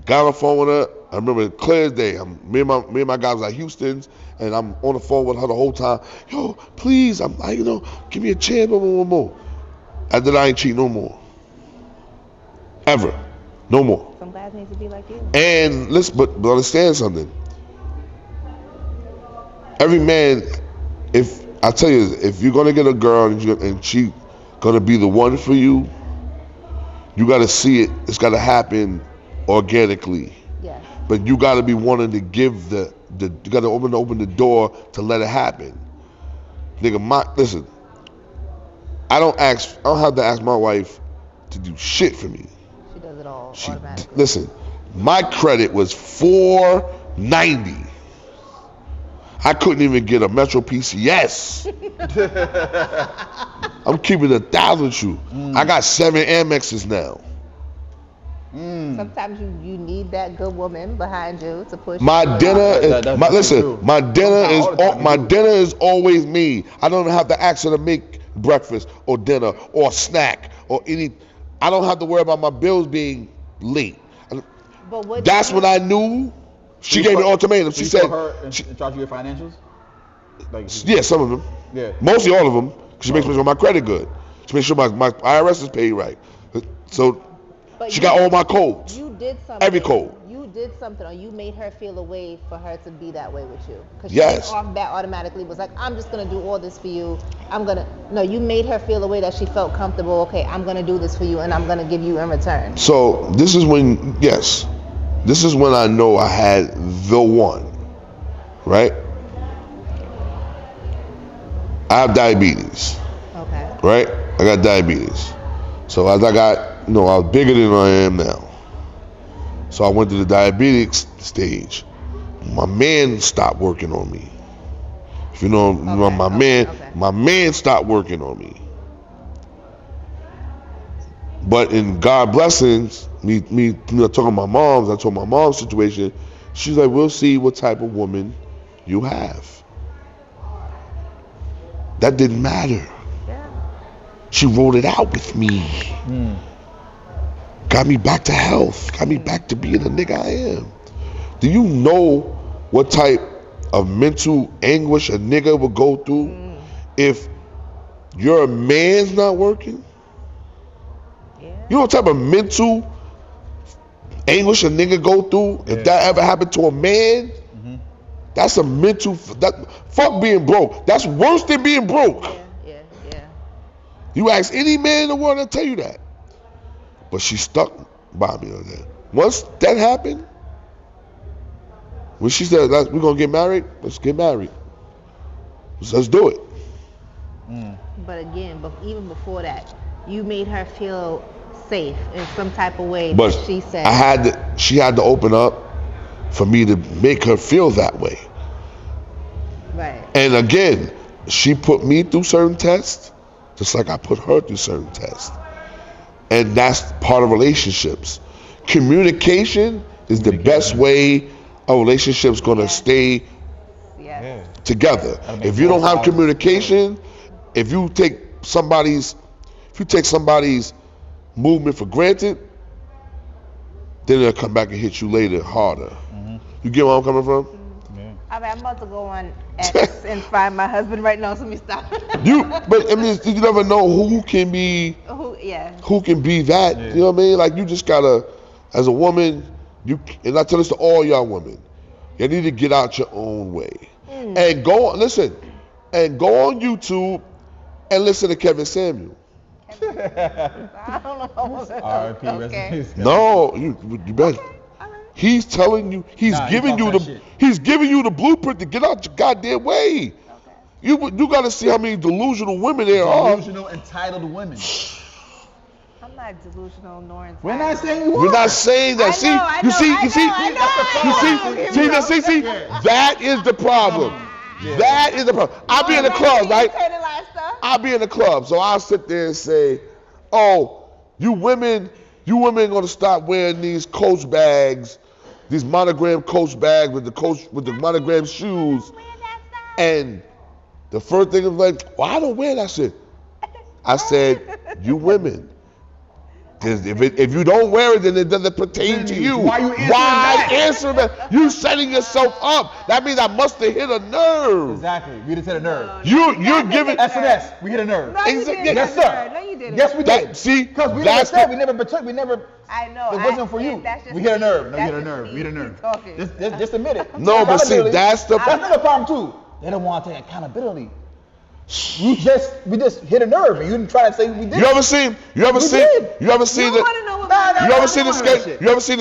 Got on the phone with her. I remember it clear as day. Me and my guys was at Houston's, and I'm on the phone with her the whole time. Yo, please, give me a chance, more. After that, I ain't cheat no more. Ever. No more. Some guys need to be like you. And listen, but understand something. Every man, if you're gonna get a girl and she gonna be the one for you, you gotta see it. It's gotta happen organically. Yeah. But you gotta be wanting to give you gotta open the door to let it happen. Nigga, listen. I don't have to ask my wife to do shit for me. She does it all automatically. Listen, my credit was 490. I couldn't even get a Metro PCS. I'm keeping 1,000 with you. I got 7 Amexes now. Sometimes you need that good woman behind you to push. My dinner is always me. I don't have to ask her to make breakfast or dinner or snack or any. I don't have to worry about my bills being late. But that's when I knew. She gave me an ultimatum. She said, she charge you your financials? Yeah, some of them. Yeah. Mostly all of them. She makes sure my credit good. She makes sure my IRS is paid right. So she got all my codes. You did something. Every code. You did something, or you made her feel a way for her to be that way with you. Because yes. She off bat automatically was like, I'm just going to do all this for you. No, you made her feel a way that she felt comfortable. Okay, I'm going to do this for you, and I'm going to give you in return. So this is when, yes. This is when I know I had the one, right? I have diabetes. Okay. Right? I got diabetes. So as I got, I was bigger than I am now. So I went to the diabetics stage. My man stopped working on me. If you know, my man stopped working on me. But in God blessings, me talking to my moms, I told my mom's situation. She's like, we'll see what type of woman you have. That didn't matter. Yeah. She wrote it out with me. Got me back to health. Got me back to being the nigga I am. Do you know what type of mental anguish a nigga would go through if your man's not working? Yeah. You know what type of mental anguish a nigga go through if that ever happened to a man? That's a mental, fuck being broke. That's worse than being broke. Yeah. You ask any man in the world, they'll tell you that. But she stuck by me on that. Once that happened, when she said, we're going to get married, let's get married. Let's do it. But again, even before that, you made her feel safe in some type of way. But she said, she had to open up for me to make her feel that way. right. And again, she put me through certain tests, just like I put her through certain tests. And that's part of relationships. Communication is the best way a relationship's gonna stay together. If you don't have communication, if you take somebody's movement for granted, then they'll come back and hit you later harder. You get where I'm coming from? I mean, I'm about to go on X and find my husband right now, so let me stop. But I mean, you never know who can be that. You know what I mean? Like, you just gotta, as a woman, and I tell this to all y'all women, you need to get out your own way. And go on YouTube and listen to Kevin Samuel. I don't know. R.I.P. Okay. No, you better. He's telling you, he's giving you the blueprint to get out your goddamn way. You got to see how many delusional women there are. Delusional, entitled women. I'm not delusional nor entitled. We're not saying you are. We're not saying that. See, that is the problem. That is the problem. I'll be in the club, right? I'll be in the club, so I'll sit there and say, "Oh, you women gonna stop wearing these Coach bags, these monogram Coach bags with the monogram shoes." And the first thing is like, "Well, I don't wear that shit." I said, "You women. If you don't wear it, then it doesn't pertain to you. Why answer that? You setting yourself up. That means I must have hit a nerve." Exactly. We just hit a nerve. You're giving SNS. We hit a nerve. No, you didn't. Yes, sir. No, you didn't. Yes, we did. See, because we that's never said, we never betrayed, we never. I know. It wasn't for you. We hit a nerve. No, you hit a nerve. We hit a nerve. Just admit it. No, but see, that's the problem too. They don't want to take accountability. We just hit a nerve, and you didn't try to say we did. You ever seen the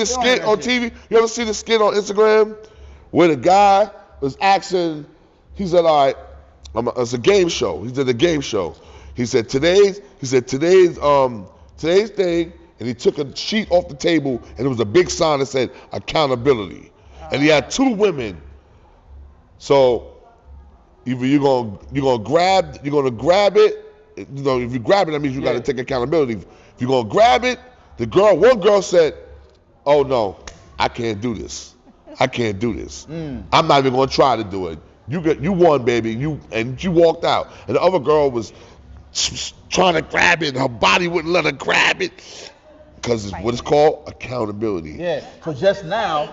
skit on TV? You ever seen the skit on Instagram where the guy was asking? He said, "All right, it's a game show." He did a game show. He said today's thing, and he took a sheet off the table, and it was a big sign that said accountability, and he had two women. So either you're gonna grab it. You know, if you grab it, that means you got to take accountability. If you're gonna grab it, one girl said, "Oh no, I can't do this. I can't do this. I'm not even gonna try to do it. You won, baby. You walked out." And the other girl was trying to grab it, and her body wouldn't let her grab it because it's what it's called accountability. Yeah. So just now,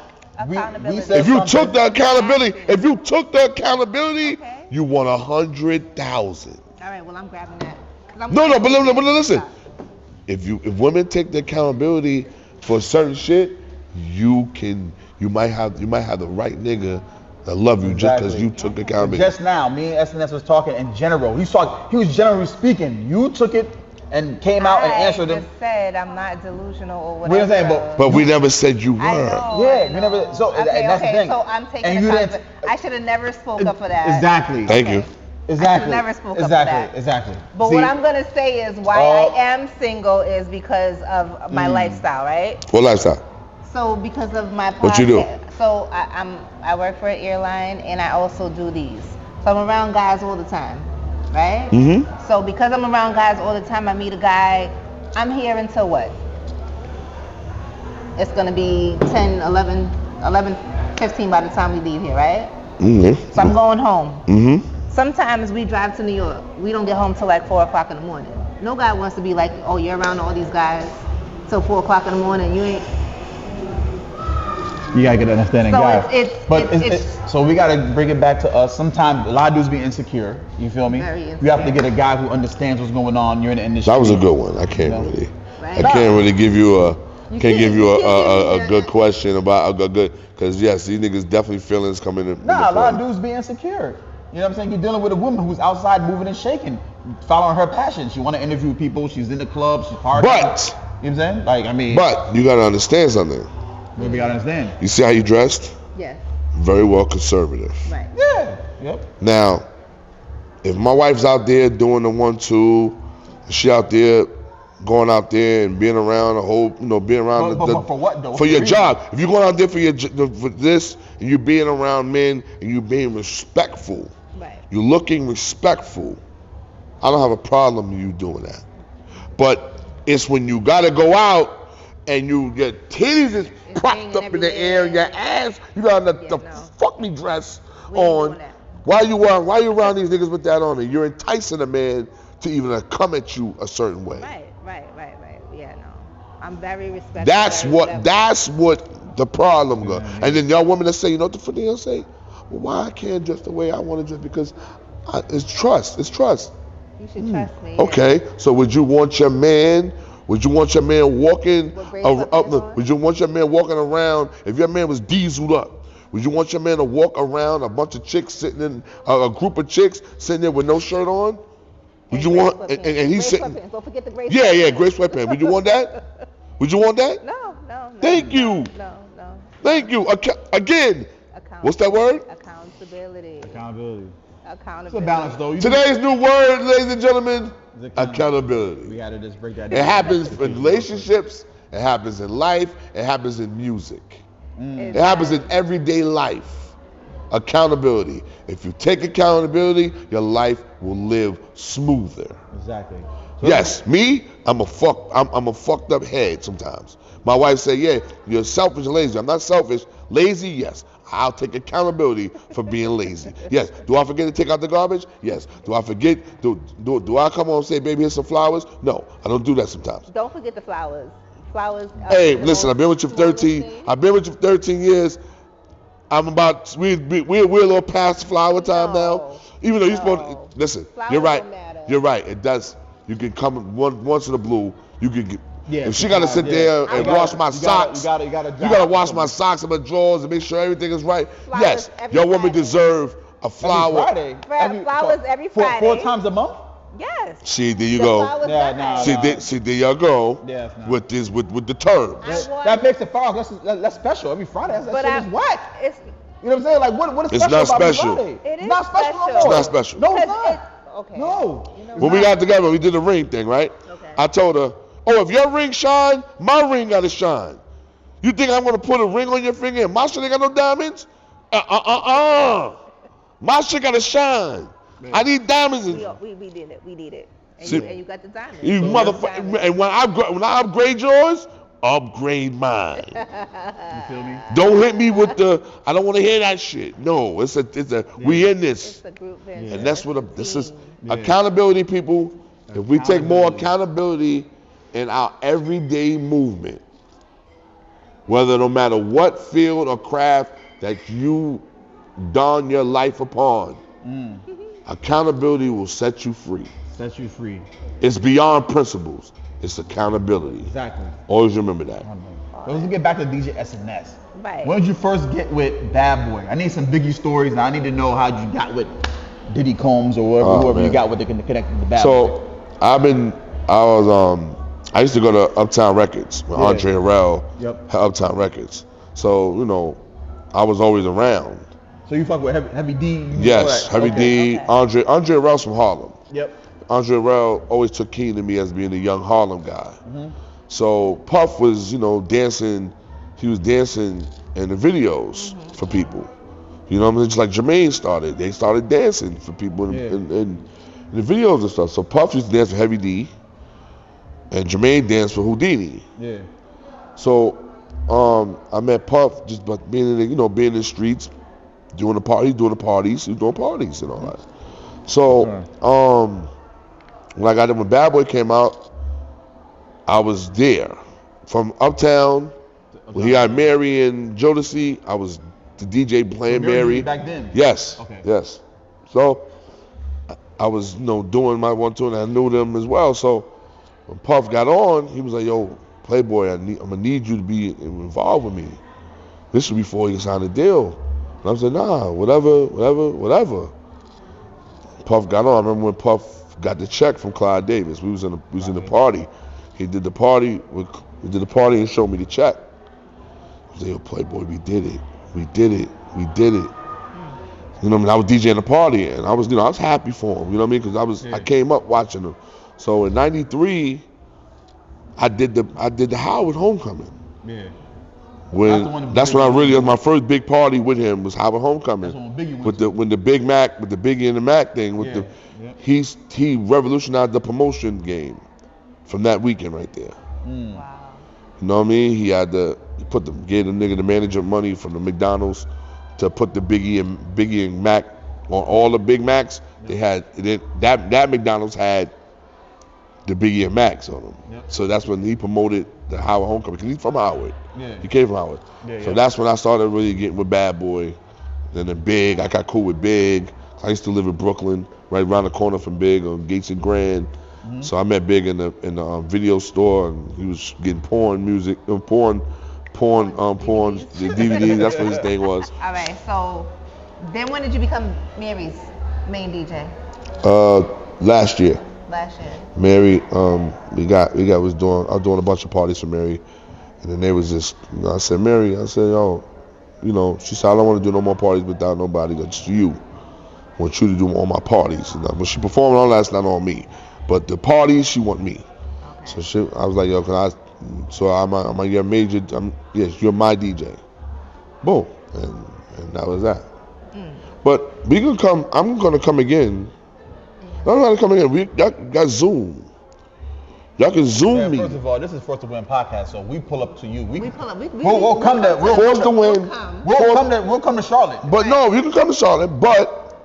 we said if you took the accountability, you won 100,000. All right, well, I'm grabbing that. But listen. If women take the accountability for certain shit, you might have the right nigga that love you just because you took accountability. Just now, me and SNS was talking in general. He was generally speaking. You took it and came out and answered him. I just said I'm not delusional or whatever. We were saying, but we never said you were. We never. So and that's the thing. So I'm taking accountability. I should have never spoke up for that. Exactly. Thank you. Exactly. I never spoke up for that. Exactly. But what I'm gonna say is why I am single is because of my lifestyle, right? What lifestyle? So because of my podcast, What you do? so I work for an airline and I also do these. So I'm around guys all the time, right? Mm-hmm. So because I'm around guys all the time, I meet a guy. I'm here until what? It's gonna be 10, 11, 15 by the time we leave here, right? Mm-hmm. So I'm going home. Mm-hmm. Sometimes we drive to New York. We don't get home till like 4 o'clock in the morning. No guy wants to be like, oh, you're around all these guys till 4 o'clock in the morning. You ain't. You gotta get an understanding So guy. So we gotta bring it back to us. Sometimes a lot of dudes be insecure. You feel me? Very insecure. You have to get a guy who understands what's going on. You're in the industry. That was a good one. I can't No. really. Right. I can't really give you a. You Can't give you can't a give good me question about a good. Because yes, these niggas definitely feelings coming in. Nah, a lot of dudes be insecure. You know what I'm saying? You're dealing with a woman who's outside moving and shaking, following her passion. She want to interview people. She's in the club. She's partying. But you know what I'm saying? Like, I mean, But you gotta understand something. we gotta understand. You see how you dressed? Yes. Very well conservative. Right. Yeah. Yep. Now, if my wife's out there doing the 1-2, she out there going out there and being around the whole, being around But for what though? for your Reason? job. If you're going out there for this and you're being around men and you're being respectful, Right. you're looking respectful, I don't have a problem with you doing that. But it's when you gotta go out and your titties is It's propped hanging up in the air and your ass, you got the no. fuck me dress We ain't on. doing that. Why you around these niggas with that on? And you're enticing a man to even come at you a certain way. Right. Yeah, no. I'm very respectful. That's very what respectful. the problem goes. Yeah. And then y'all women that say, you know what the fuck they'll say? Well, why I can't dress the way I want to dress? Because it's trust. It's trust. You should trust me. yeah. Okay. So would you want your man walking With gray sweatpants on? would you want your man walking around if your man was dieseled up? Would you want your man to walk around a bunch of chicks sitting in a group of chicks sitting there with no shirt on? Would you gray want sweatpants. and he's Gray sitting? sweatpants. Don't forget the gray Yeah, sweatpants. gray sweatpants. Would you want that? Would you want that? No. Thank you. No. Thank you. Again, what's that word? Accountability. Accountability. Accountability. It's a balance though. Today's new word, ladies and gentlemen, Is accountability. We gotta just break that It down. happens in relationships. It happens in life. It happens in music. It It happens in everyday life. Accountability. If you take accountability, your life will live smoother. Exactly. Yes, me, I'm a fucked up head sometimes. My wife said, yeah, you're selfish and lazy. I'm not selfish. Lazy, yes. I'll take accountability for being lazy. Yes. Do I forget to take out the garbage? Yes. Do I forget? Do I come home and say, baby, here's some flowers? No, I don't do that sometimes. Don't forget the flowers. Flowers. Hey, listen, I've been with you for 13. I've been with you for 13 years. We're a little past flower time now. Even though you're supposed to, listen, Flowers you're right. don't matter. You're right. It does. You can come once in a blue. You can get. Yeah, if she gotta sit there and wash my socks, you you gotta wash my socks and my drawers and make sure everything is right. Flowers Yes, every your woman Friday. deserve a flower. Friday. Flowers every Friday. Four times a month? Yes. See, there you The go. flowers Yeah, that nah, night. See, there you go. Yeah, it's not. With this, with the terms. That makes it flowers. That's special. Every Friday. That But shit is what? It's You know what I'm saying? Like, what is It's special not about every special. Friday? It It's is not special no special. more. It's not special. No, it's 'cause not. okay. No. You know When we got together, we did the ring thing, right? Okay. I told her, oh, if your ring shine, my ring gotta shine. You think I'm gonna put a ring on your finger and my shit ain't got no diamonds? My shit gotta shine. I need diamonds. We did it. We did it. And, See- you got the diamond. You motherfucker. And when I upgrade yours, upgrade mine. You feel me? Don't hit me with the, I don't want to hear that shit. No, we in this. It's a group venture. And that's what It's a this is. team. Yeah. Accountability, people. If we take more accountability in our everyday movement, whether no matter what field or craft that you don your life upon, accountability will set you free. Set you free. It's beyond principles. It's accountability. Exactly. Always remember that. So let's get back to DJ SNS. Right. When did you first get with Bad Boy? I need some Biggie stories, and I need to know how you got with Diddy Combs or whoever you man. got with that can connect with the Bad Boy. So I used to go to Uptown Records with Andre Harrell Yep. had Uptown Records. So, I was always around. So you fuck with Heavy D? You know Yes, that? Heavy Okay. D, Andre Harrell's from Harlem. Yep. Andre Harrell always took keen to me as being a young Harlem guy. Mm-hmm. So Puff was, dancing he was dancing in the videos for people. You know what I mean? Just like Jermaine started. They started dancing for people in the videos and stuff. So Puff used to dance for Heavy D, and Jermaine danced for Houdini. Yeah. So I met Puff just by being in the, being in the streets, doing the parties, he was doing parties and all that. So when I got in, when Bad Boy came out, I was there. From Uptown, when he had Mary and Jodeci, I was the DJ playing Mary. Back then? Yes. Okay. Yes. So I was, doing my 1-2, and I knew them as well. So when Puff got on, he was like, "Yo, Playboy, I'm gonna need you to be involved with me." This was before he signed a deal. And I was like, "Nah, whatever." Puff got on. I remember when Puff got the check from Clyde Davis. We was in the party. He did the party. We did the party and showed me the check. I was like, "Yo, Playboy, we did it. We did it. You know what I mean? I was DJing the party, and I was happy for him. You know what I mean? Because I came up watching him. So in '93, I did the Howard Homecoming. Yeah. That's when I really, my first big party with him was Howard Homecoming. That's when Biggie went with the Biggie and the Mac thing. He revolutionized the promotion game from that weekend right there. Wow. You know what I mean? He had gave the nigga the manager money from the McDonald's to put the Biggie and Mac on all the Big Macs. They had that McDonald's had the Biggie and Macs on them. Yep. So that's when he promoted the Howard Homecoming, because he's from Howard. Yeah. He came from Howard. Yeah, so that's when I started really getting with Bad Boy. Then Big, I got cool with Big. I used to live in Brooklyn, right around the corner from Big on Gates and Grand. Mm-hmm. So I met Big in the video store, and he was getting porn music, porn, the DVD. That's what his thing was. All right. So then, when did you become Mary's main DJ? Last year. Last year. Mary, I was doing a bunch of parties for Mary, and then there was this. I said, Mary, yo, she said, I don't want to do no more parties without nobody, just you. I want you to do all my parties. And when she performed all that, it's not on me, but the parties, she want me. Okay. So I was like, yo, can I? So I'm your major. Yes, you're my DJ. Boom, and that was that. But we can come. I'm gonna come again. I'm gonna come again. Y'all got Zoom. Y'all can Zoom me. First of all, this is Force to Win podcast, so we pull up to you. We pull up. We'll come to. Force to Win. We'll come to Charlotte. But no, you can come to Charlotte. But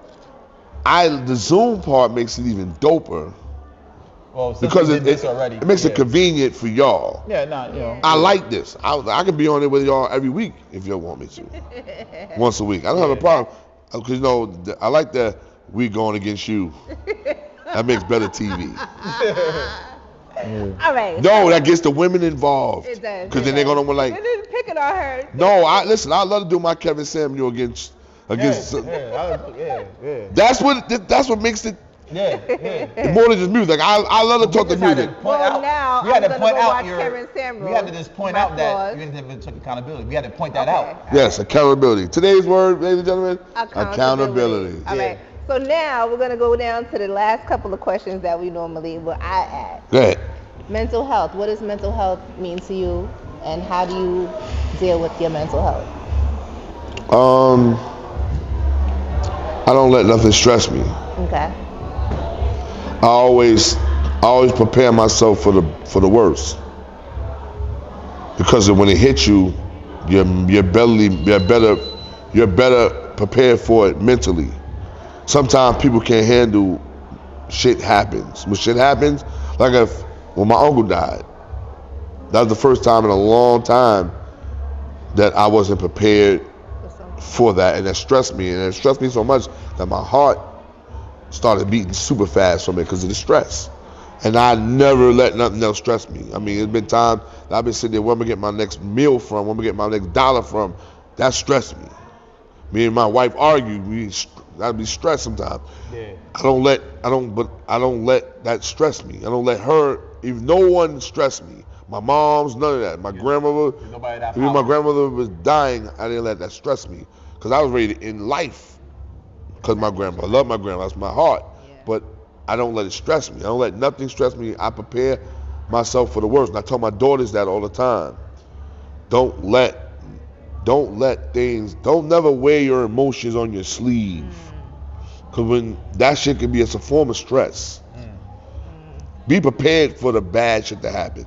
the Zoom part makes it even doper. Well, because it makes it convenient for y'all. Yeah, I like this. I can be on there with y'all every week if y'all want me to. Once a week. I don't have a problem. Because I like that we going against you. That makes better TV. All right. No, that gets the women involved. It does. Because then they're gonna be like. It is picking on her. No, I love to do my Kevin Samuel against. Yeah. That's what makes it. Yeah. More than just music. I love to talk to music. Now we had to I'm point gonna out watch Kevin Samuel. We had to just point out that you never took accountability. We had to point that out. Yes, accountability. Today's word, ladies and gentlemen, accountability. All right. So now we're gonna go down to the last couple of questions that we normally will ask. Go ahead. Mental health. What does mental health mean to you, and how do you deal with your mental health? I don't let nothing stress me. Okay. I always prepare myself for the worst, because when it hits you, you're better prepared for it mentally. Sometimes people can't handle shit happens. When shit happens, when my uncle died, that was the first time in a long time that I wasn't prepared for that, and that stressed me, and it stressed me so much that my heart started beating super fast from it because of the stress. And I never let nothing else stress me. I mean, it's been times that I've been sitting there, where I'm gonna get my next meal from, where I'm gonna get my next dollar from. That stressed me. Me and my wife argue. I'd be stressed sometimes. Yeah. I don't let that stress me. I don't let her, even no one stress me. My mom's, none of that. My grandmother, even my grandmother was dying, I didn't let that stress me. Because I was ready to end life. Because my grandma, I love my grandma, that's my heart. Yeah. But I don't let it stress me. I don't let nothing stress me. I prepare myself for the worst. And I tell my daughters that all the time. Don't let don't never wear your emotions on your sleeve. Because when that shit can be a form of stress. Be prepared for the bad shit to happen.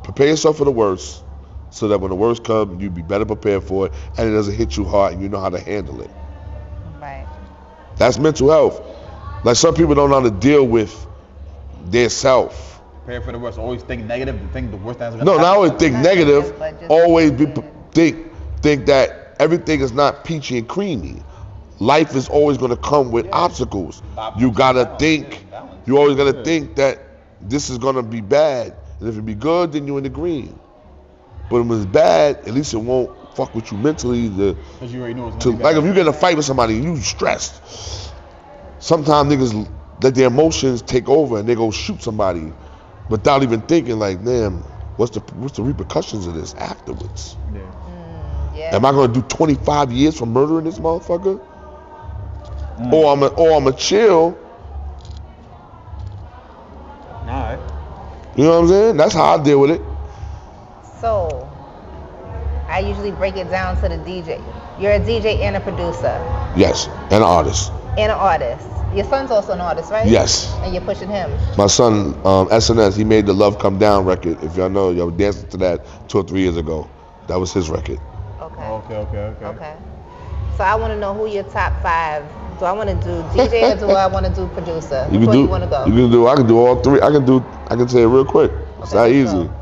Prepare yourself for the worst so that when the worst comes, you be better prepared for it and it doesn't hit you hard and you know how to handle it. Right. That's mental health. Like some people don't know how to deal with their self. Prepare for the worst. Always think negative. Think the worst things. No, not always think negative. Always think that everything is not peachy and creamy. Life is always going to come with obstacles. You gotta think. You always gotta think that this is gonna be bad, and if it be good, then you're in the green. But when it's bad, at least it won't fuck with you mentally. Because you already know it's gonna be like bad. if you get in a fight with somebody and you stressed, sometimes niggas let their emotions take over and they go shoot somebody without even thinking like, damn, what's the repercussions of this afterwards? Yeah. Am I gonna do 25 years for murdering this motherfucker? Or I'm a chill. Alright. You know what I'm saying? That's how I deal with it. So, I usually break it down to the DJ. You're a DJ and a producer. Yes, and an artist. And an artist. Your son's also an artist, right? Yes. And you're pushing him. My son, SNS, he made the Love Come Down record. If y'all know, y'all were dancing to that 2 or 3 years ago. That was his record. Okay. So I want to know who your top 5. Do I want to do DJ or do I want to do producer? Which one you want to go? You can do. I can do all 3. I can say it real quick. It's not easy. Go.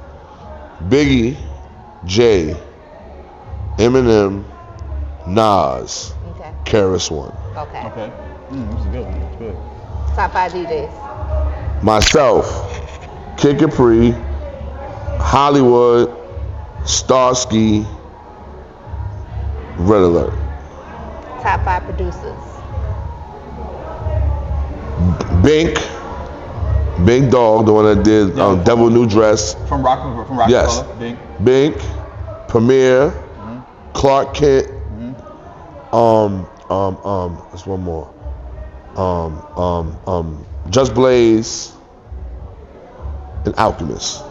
Biggie, Jay, Eminem, Nas, Okay. KRS One. Okay. This is good. That's good. Top 5 DJs. Myself, Kid Capri, Hollywood, Starsky, Red Alert. Top 5 producers. Bink Dog, the one that did Devil New Dress. From Rockefeller. Yes. Bink, Premier, Clark Kent. There's one more. Just Blaze, and Alchemist.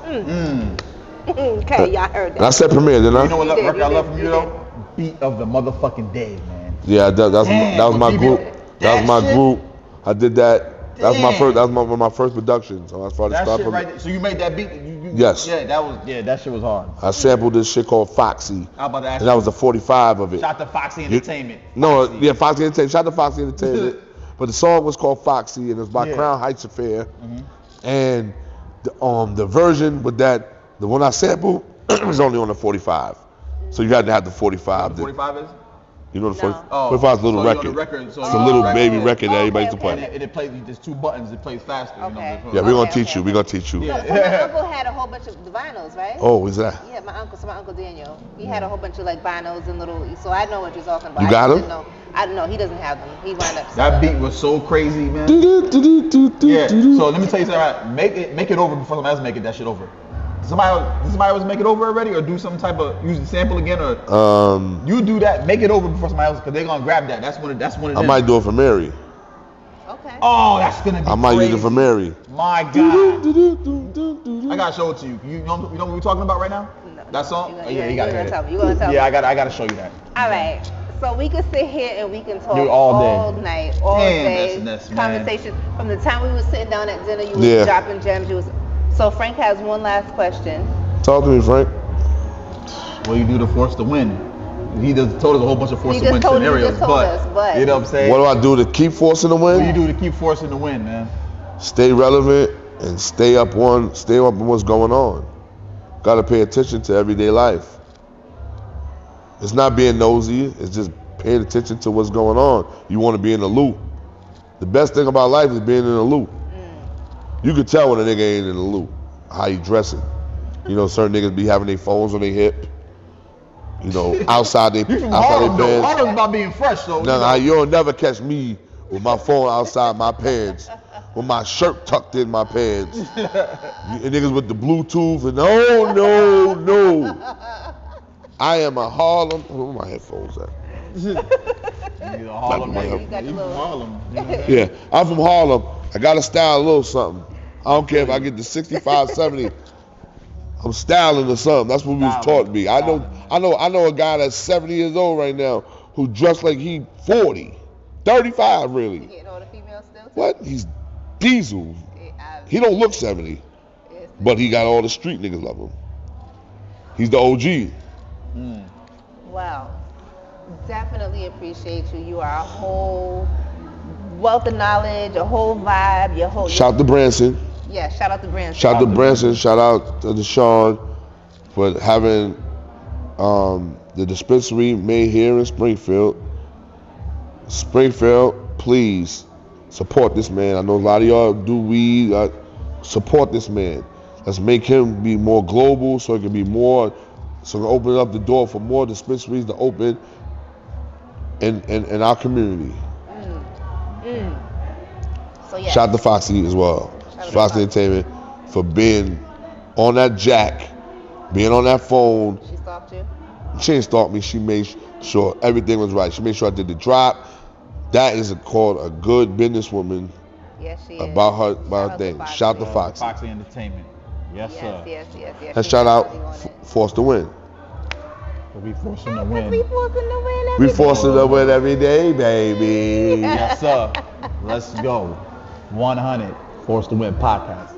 Okay, y'all heard that. And I said Premier, didn't I? You know what record I love from you though? Beat of the motherfucking day, man. Yeah, that was my group. That was my group. I did that. That was my first. That was one of my first productions. So I started That start shit right there. So you made that beat? Yes. Yeah, that shit was hard. I sampled this shit called Foxy. How about that? And that was the 45 of it. Shout to Foxy Entertainment. Foxy Entertainment. Shout to Foxy Entertainment. But the song was called Foxy, and it was by Crown Heights Affair. And the version with the one I sampled was only on the 45. So you had to have the 45. The 45 is? You know the 45 Oh, 45 is a little so record. It's a little baby record that everybody used to play. And it plays, there's 2 buttons, it plays faster. Okay. You know, Yeah, we're gonna teach you. We're gonna teach you. So my uncle had a whole bunch of vinyls, right? Oh, is that? Yeah, my uncle Daniel. He had a whole bunch of like vinyls and little. So I know what you're talking about. You got them? I don't know. He doesn't have them. He wound up. that beat was so crazy, man. Yeah. So let me tell you something. Make it over before somebody else make that shit over. Did somebody else make it over already, or do some type of use the sample again, or you do that, make it over before somebody else, because they're gonna grab that. That's one of them. I might do it for Mary. Okay. Oh, that's gonna be. I might use it for Mary. My God. I gotta show it to you. You know what we're talking about right now? No. That song? You gonna tell me. You gonna tell me. Yeah, I gotta show you that. All right. So we can sit here and we can talk all day. night, all day. That's Conversation. From the time we were sitting down at dinner, you was dropping gems. So Frank has one last question. Talk to me, Frank. What do you do to force to win? He just told us a whole bunch of force to win scenarios, but you know what I'm saying? What do I do to keep forcing to win? What do you do to keep forcing to win, man? Stay relevant and stay up on what's going on. Gotta pay attention to everyday life. It's not being nosy, it's just paying attention to what's going on. You want to be in the loop. The best thing about life is being in the loop. You can tell when a nigga ain't in the loop, how you dressing. You know, certain niggas be having their phones on their hip. You know, outside their pants. Harlem's about being fresh, though. You'll never catch me with my phone outside my pants, with my shirt tucked in my pants. And niggas with the Bluetooth and no. I am a Harlem. Where my headphones at? Harlem. Yeah, I'm from Harlem. I gotta style a little something. I don't care if I get the 65, 70. I'm styling or something. That's what we was taught me. I know a guy that's 70 years old right now who dressed like he 40, 35 really. You getting all the females still too? What? He's diesel. He don't look 70, but he got all the street niggas love him. He's the OG. Wow. Definitely appreciate you. You are a whole wealth of knowledge, a whole vibe, your whole. Shout out to Branson. Yeah, shout out to Branson. Shout out to Branson. Shout out to Deshaun for having the dispensary made here in Springfield. Springfield, please support this man. I know a lot of y'all do weed. Support this man. Let's make him be more global so it can be more, so it can open up the door for more dispensaries to open in our community. So yeah. Shout out to Foxy as well. Foxy Entertainment for being on that jack, being on that phone. She stalked you? She didn't stalk me. She made sure everything was right. She made sure I did the drop. That is called a good businesswoman. Yes, she is. About her thing. Shout out to Foxy. Foxy Entertainment. Yes, sir. Yes. And shout out Force to Win. We forcing to win. We forcing to win every We day. forcing to win every day, baby. Yes, sir. Let's go. 100 Force to Win podcast.